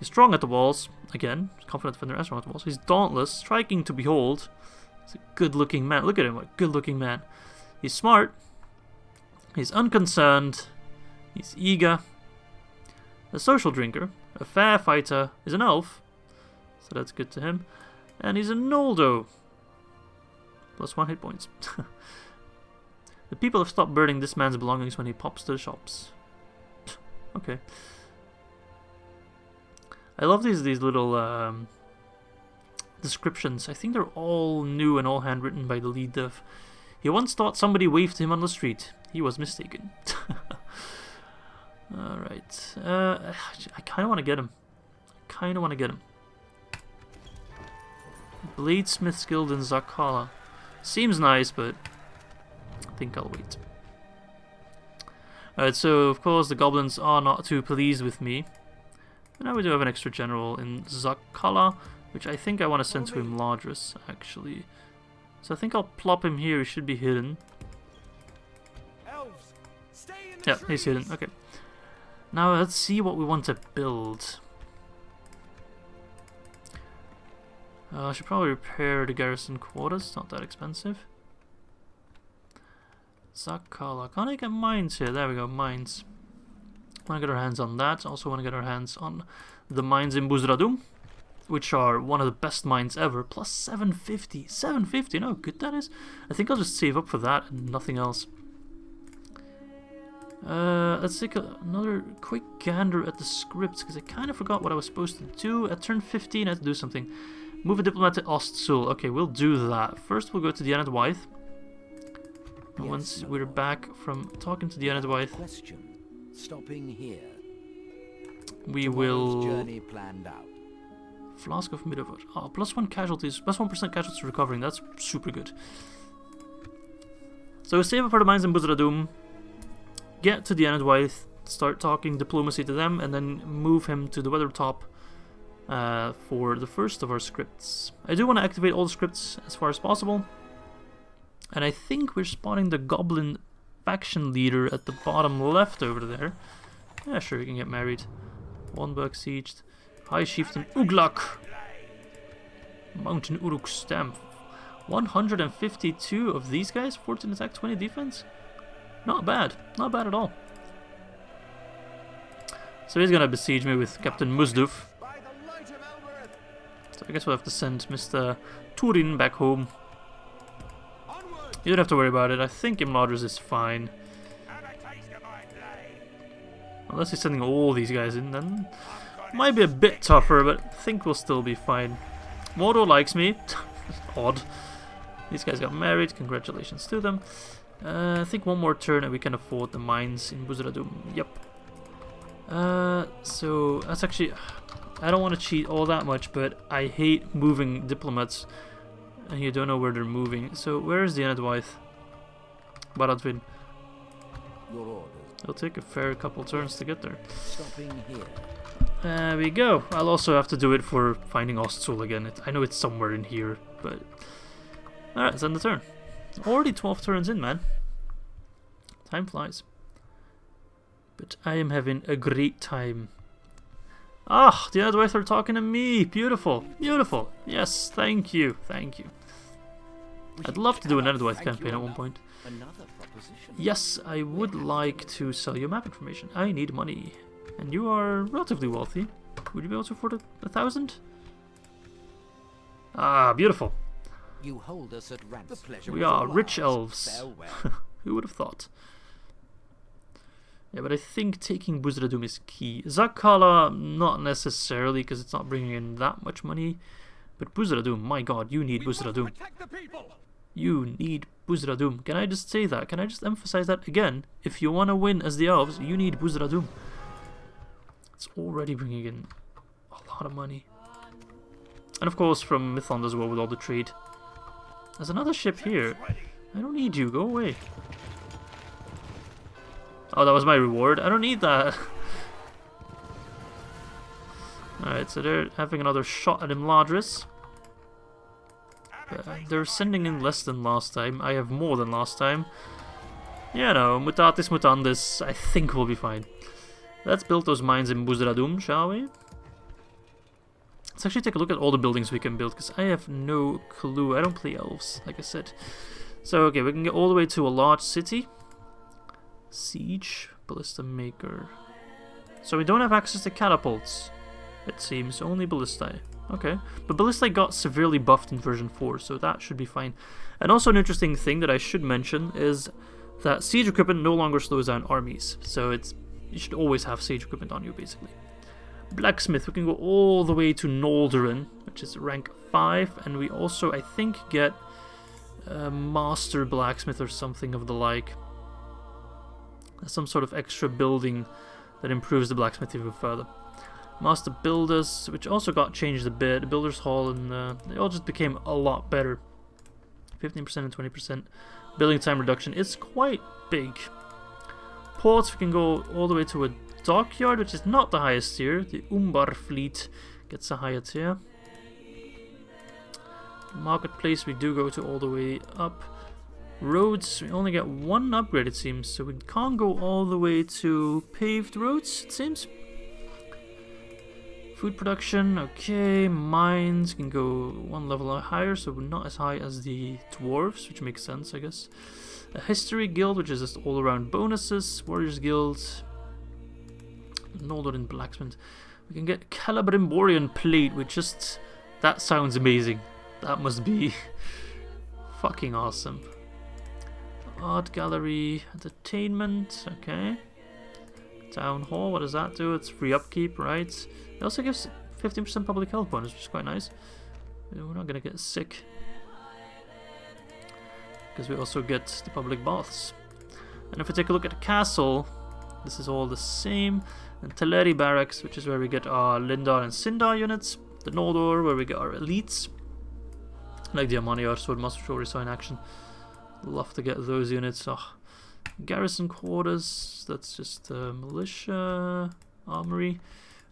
He's strong at the walls, again, confident defender and strong at the walls. He's dauntless, striking to behold. He's a good looking man. Look at him, what a good looking man. He's smart. He's unconcerned. He's eager, a social drinker, a fair fighter, is an elf, so that's good to him, and he's a Noldo. +1 hit points. The people have stopped burning this man's belongings when he pops to the shops. Okay. I love these little descriptions. I think they're all new and all handwritten by the lead dev. He once thought somebody waved to him on the street. He was mistaken. Alright. I kind of want to get him. Bladesmith's Guild in Zakala. Seems nice, but I think I'll wait. Alright, so of course the goblins are not too pleased with me. But now we do have an extra general in Zakala, which I think I want to send to Imladris, actually. So I think I'll plop him here, he should be hidden. Yeah, he's hidden, okay. Now let's see what we want to build. I should probably repair the garrison quarters, not that expensive. Zakala, can't I get mines here? There we go, mines. Want to get our hands on that. Also want to get our hands on the mines in Ar-Adunaim, which are one of the best mines ever. Plus 750. 750, you know how good that is? I think I'll just save up for that and nothing else. Let's take another quick gander at the scripts, because I kind of forgot what I was supposed to do. At turn 15, I had to do something. Move a diplomat to Ostsul. Okay, we'll do that. First, we'll go to the Wythe. And once we're back from talking to the Wythe, Question. Stopping here. we Tomorrow's will... journey planned out. Flask of Midover. Oh, +1 casualties. +1% casualties recovering. That's super good. So save up for the mines in Khazad-Dûm. Get to the Wythe. Start talking diplomacy to them. And then move him to the Weathertop for the first of our scripts. I do want to activate all the scripts as far as possible. And I think we're spotting the Goblin faction leader at the bottom left over there. Yeah, sure, we can get married. Wonbug sieged. High Chieftain Uglak. Mountain Uruk stamp. 152 of these guys, 14 attack, 20 defense. Not bad, not bad at all. So he's gonna besiege me with Captain Muzduf. So I guess we'll have to send Mr. Turin back home. You don't have to worry about it. I think Imladris is fine. Unless he's sending all these guys in, then might be a bit tougher, but I think we'll still be fine. Mordor likes me. Odd. These guys got married. Congratulations to them. I think one more turn and we can afford the mines in Khazad-Dûm. Yep. So that's actually... I don't want to cheat all that much, but I hate moving diplomats. And you don't know where they're moving. So where is the Wythe? Baradvin. Your orders. It'll take a fair couple turns to get there. Stopping here. There we go. I'll also have to do it for finding Ostsul again. I know it's somewhere in here, but... Alright, let's end the turn. Already 12 turns in, man. Time flies. But I am having a great time. Ah, the Wythe are talking to me. Beautiful, beautiful. Yes, thank you, thank you. I'd love to do an Wythe campaign at one point. Another proposition. Yes, I would like to sell you map information. I need money. And you are relatively wealthy. Would you be able to afford 1,000? Ah, beautiful. You hold us at ransom. We are rich elves. Farewell. Who would have thought? Yeah, but I think taking Khazad-Dûm is key. Zakala, not necessarily, because it's not bringing in that much money. But Khazad-Dûm, my god, you need Khazad-Dûm. You need Khazad-Dûm. Can I just say that? Can I just emphasize that again? If you want to win as the elves, you need Khazad-Dûm. It's already bringing in a lot of money. And of course from Mithond as well with all the trade. There's another ship here. I don't need you, go away. Oh, that was my reward. I don't need that. Alright, so they're having another shot at Imladris. They're sending in less than last time. I have more than last time. Yeah, no, mutatis mutandis. I think we'll be fine. Let's build those mines in Khazad-Dûm, shall we? Let's actually take a look at all the buildings we can build, because I have no clue. I don't play elves, like I said. So, okay, we can get all the way to a large city. Siege, ballista maker. So we don't have access to catapults, it seems. Only ballistae. Okay, but ballistae got severely buffed in version 4, so that should be fine. And also an interesting thing that I should mention is that siege equipment no longer slows down armies. So you should always have siege equipment on you, basically. Blacksmith, we can go all the way to Noldorin, which is rank 5, and we also, I think, get a master blacksmith or something of the like. Some sort of extra building that improves the blacksmith even further. Master builders, which also got changed a bit. The builders hall, and they all just became a lot better. 15% and 20% building time reduction is quite big. Ports, we can go all the way to a dockyard, which is not the highest tier. The Umbar fleet gets a higher tier. Marketplace, we do go to all the way up. Roads, we only get one upgrade, it seems, so we can't go all the way to paved roads, it seems. Food production, okay. Mines can go one level higher, so not as high as the dwarves, which makes sense, I guess. A history guild, which is just all around bonuses. Warriors guild. Noldorin blacksmith. We can get Celebrimborian plate, which just... that sounds amazing. That must be fucking awesome. Art gallery, entertainment, okay. Town Hall, what does that do? It's free upkeep, right? It also gives 15% public health bonus, which is quite nice. We're not gonna get sick. Because we also get the public baths. And if we take a look at the castle, this is all the same. And Teleri Barracks, which is where we get our Lindar and Sindar units. The Noldor, where we get our elites. Like the Amaniar Sword Master Show we saw in action. Love to get those units. Oh. Garrison quarters, that's just militia, armory.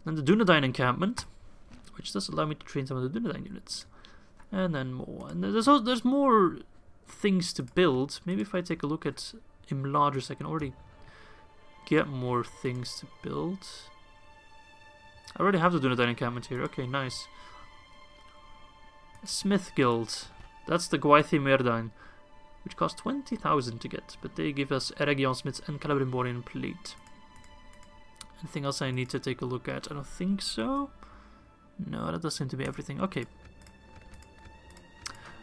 And then the Dunedain encampment, which does allow me to train some of the Dunedain units. And then more. And there's more things to build. Maybe if I take a look at Imladris, I can already get more things to build. I already have the Dunedain encampment here. Okay, nice. Smith Guild. That's the Gwaithir Merdain, which costs 20,000 to get, but they give us Eregion Smiths and Calabrimborian Plate. Anything else I need to take a look at? I don't think so. No, that does seem to be everything. Okay.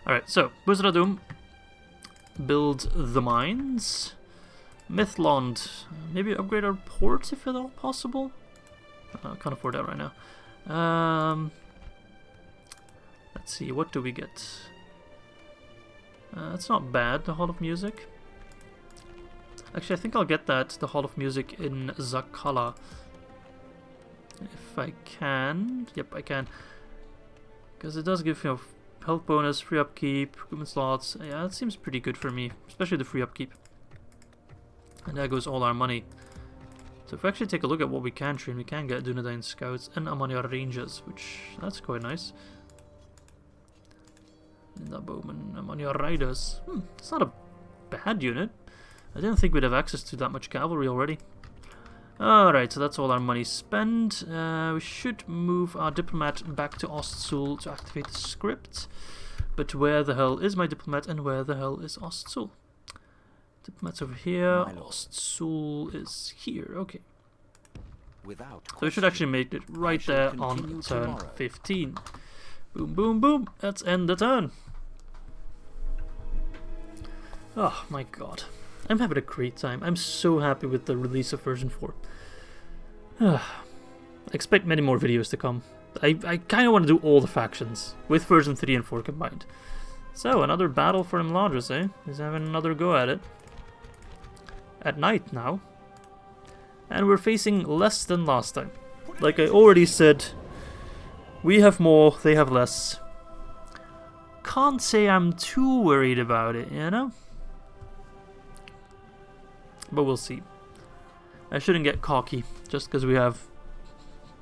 Alright, so, Ar-Adunaim. Build the mines. Mythlond. Maybe upgrade our ports if at all possible. I can't afford that right now. Let's see, what do we get? It's not bad, the Hall of Music. Actually, I think I'll get that, the Hall of Music in Zakala. If I can. Yep, I can. Because it does give, you know, health bonus, free upkeep, equipment slots. Yeah, that seems pretty good for me, especially the free upkeep. And there goes all our money. So if we actually take a look at what we can train, we can get Dunedain Scouts and Amaniar Rangers, which, that's quite nice. Linda Bowman, Amaniar Riders. It's not a bad unit. I didn't think we'd have access to that much cavalry already. Alright, so that's all our money spent. We should move our diplomat back to Ostsul to activate the script. But where the hell is my diplomat and where the hell is Ostsul? Diplomat's over here, Ostsul is here, okay. So we should actually make it right there on turn 15. Boom, boom, boom. Let's end the turn. Oh my god. I'm having a great time. I'm so happy with the release of version 4. I expect many more videos to come. I kind of want to do all the factions with version 3 and 4 combined. So, another battle for Imladris, eh? He's having another go at it. At night now. And we're facing less than last time. Like I already said, we have more, they have less. Can't say I'm too worried about it, you know? But we'll see. I shouldn't get cocky, just because we have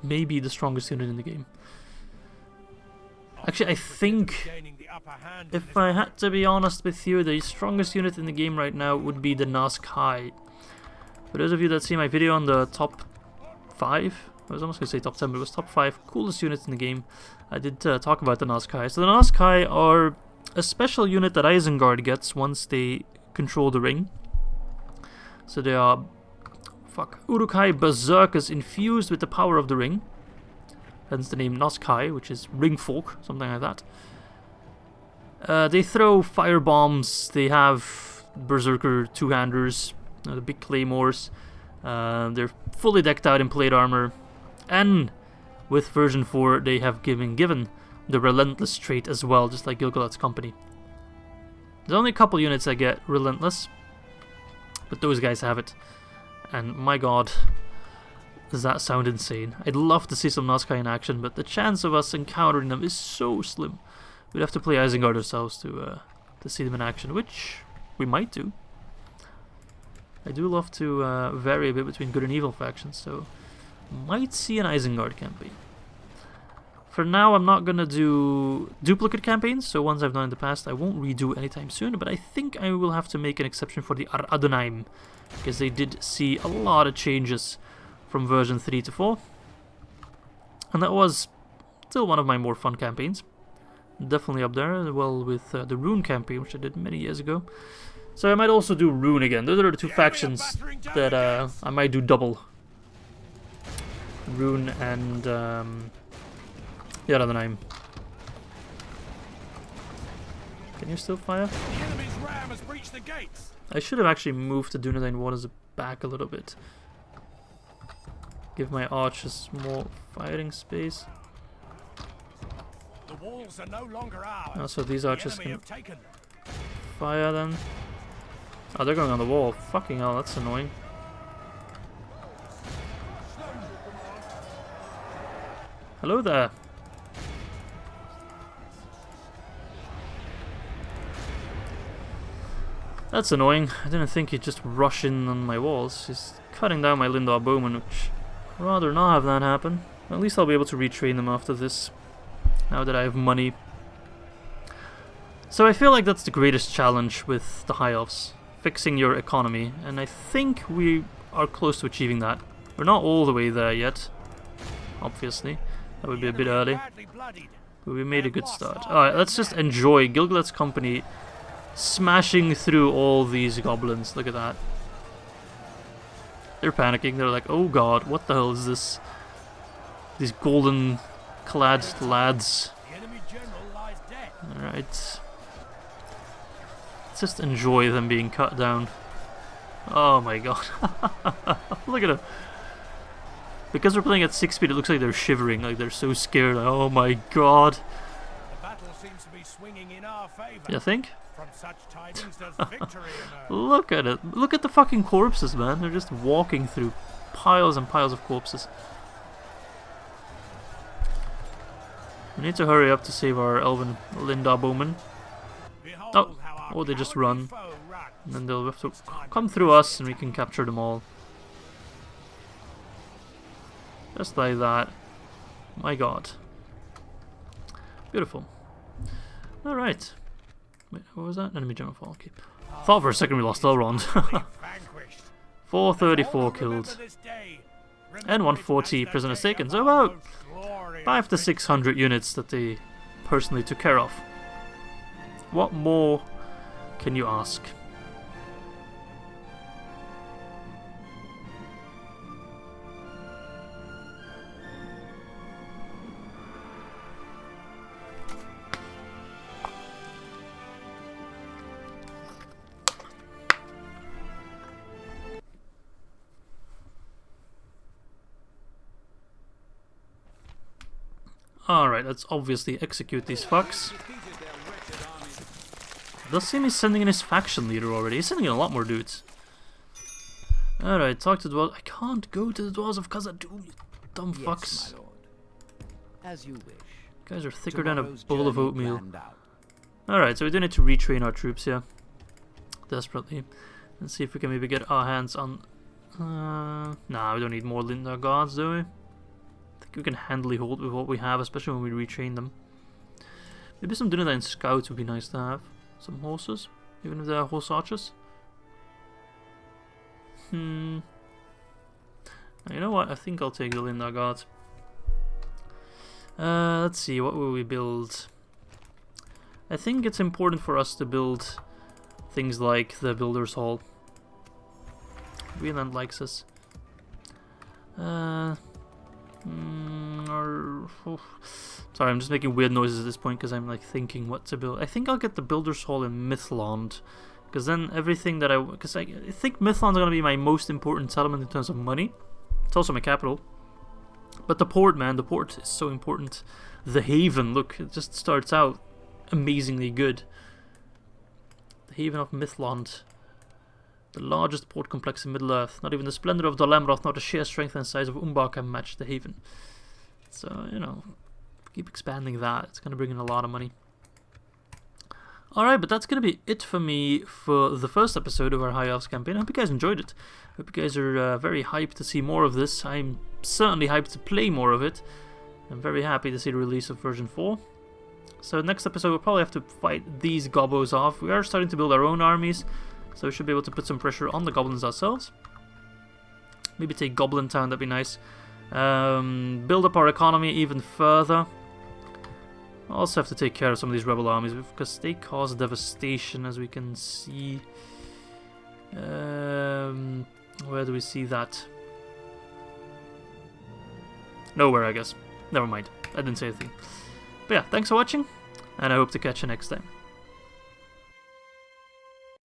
maybe the strongest unit in the game. Actually, I think, if I had to be honest with you, the strongest unit in the game right now would be the Nazkai. For those of you that see my video on the top 5, I was almost going to say top 10, but it was top 5 coolest units in the game, I did talk about the Nazkai. So the Nazkai are a special unit that Isengard gets once they control the ring. So they are Uruk-hai Berserkers infused with the power of the ring. Hence the name Nazkai, which is ring folk, something like that. They throw fire bombs, they have Berserker two-handers, the big claymores. They're fully decked out in plate armor. And with version 4 they have given the Relentless trait as well, just like Gil-galad's company. There's only a couple units that get Relentless, but those guys have it. And my god, does that sound insane. I'd love to see some Nazkai in action, but the chance of us encountering them is so slim. We'd have to play Isengard ourselves to see them in action, which we might do. I do love to vary a bit between good and evil factions, so might see an Isengard campaign. For now, I'm not gonna do duplicate campaigns, so ones I've done in the past I won't redo anytime soon, but I think I will have to make an exception for the Ar-Adunaim, because they did see a lot of changes from version 3 to 4. And that was still one of my more fun campaigns. Definitely up there, as well with the Rhûn campaign, which I did many years ago. So I might also do Rhûn again. Those are the two factions that I might do double. Rhûn and the Ar-Adunaim. Can you still fire? The enemy's ram has breached the gates. I should have actually moved the Dunedain waters back a little bit. give my archers more fighting space. The walls are no longer ours. Oh, so these archers The can enemy have taken them. fire then. Oh, they're going on the wall. Fucking hell, that's annoying. Hello there. That's annoying. I didn't think he'd just rush in on my walls. He's cutting down my Lindar bowmen, which I'd rather not have that happen. At least I'll be able to retrain them after this, now that I have money. So I feel like that's the greatest challenge with the High Elves, fixing your economy, and I think we are close to achieving that. We're not all the way there yet, obviously. That would be a bit early, but we made a good start. Alright, let's just enjoy Gilgalad's company smashing through all these goblins. Look at that. They're panicking. They're like, oh god, what the hell is this? These golden clad lads. Alright. Let's just enjoy them being cut down. Oh my god. Look at them. Because we're playing at 6 speed, it looks like they're shivering, like they're so scared. Like, oh my god. The battle seems to be swinging in our favor. You think? From such tidings does victory emerge. Look at it. Look at the fucking corpses, man. They're just walking through piles and piles of corpses. We need to hurry up to save our elven Lindar bowmen. Oh, they just run. And then they'll have to come through us and we can capture them all. Just like that. My god. Beautiful. Alright. Wait, what was that? Enemy general fall. Okay. Thought for a second we lost Elrond. 434 killed. And 140 prisoners taken. So about 500 to 600 units that they personally took care of. What more can you ask? Alright, let's obviously execute these fucks. Does seem he's sending in his faction leader already. He's sending in a lot more dudes. Alright, talk to the Dwarves. I can't go to the Dwarves of Khazad-Dûm, you dumb fucks. My lord. As you wish. Guys are thicker than a bowl of oatmeal. Alright, so we do need to retrain our troops here. Desperately. And see if we can maybe get our hands on... nah, we don't need more Lindar guards, do we? I think we can handily hold with what we have, especially when we retrain them. Maybe some Dunedain scouts would be nice to have. Some horses, even if they are horse archers. Now, you know what? I think I'll take the Lindar guards. Let's see, what will we build? I think it's important for us to build things like the Builder's Hall. Greenland likes us. Sorry, I'm just making weird noises at this point because I'm like thinking what to build. I think I'll get the Builder's Hall in Mythland, because then everything that I think Mythland's gonna be my most important settlement in terms of money. It's also my capital. But the port, man, the port is so important. The Haven, look, it just starts out amazingly good. The Haven of Mythland. The largest port complex in Middle-earth. Not even the splendor of Dol Amroth, nor the sheer strength and size of Umbar can match the Haven. So, you know, keep expanding that. It's going to bring in a lot of money. Alright, but that's going to be it for me for the first episode of our High Elves campaign. I hope you guys enjoyed it. I hope you guys are very hyped to see more of this. I'm certainly hyped to play more of it. I'm very happy to see the release of version 4. So next episode we'll probably have to fight these gobbos off. We are starting to build our own armies, so we should be able to put some pressure on the goblins ourselves. Maybe take Goblin Town, that'd be nice. Build up our economy even further. I'll also have to take care of some of these rebel armies because they cause devastation, as we can see. Where do we see that? Nowhere, I guess. Never mind. I didn't say anything. But yeah, thanks for watching, and I hope to catch you next time.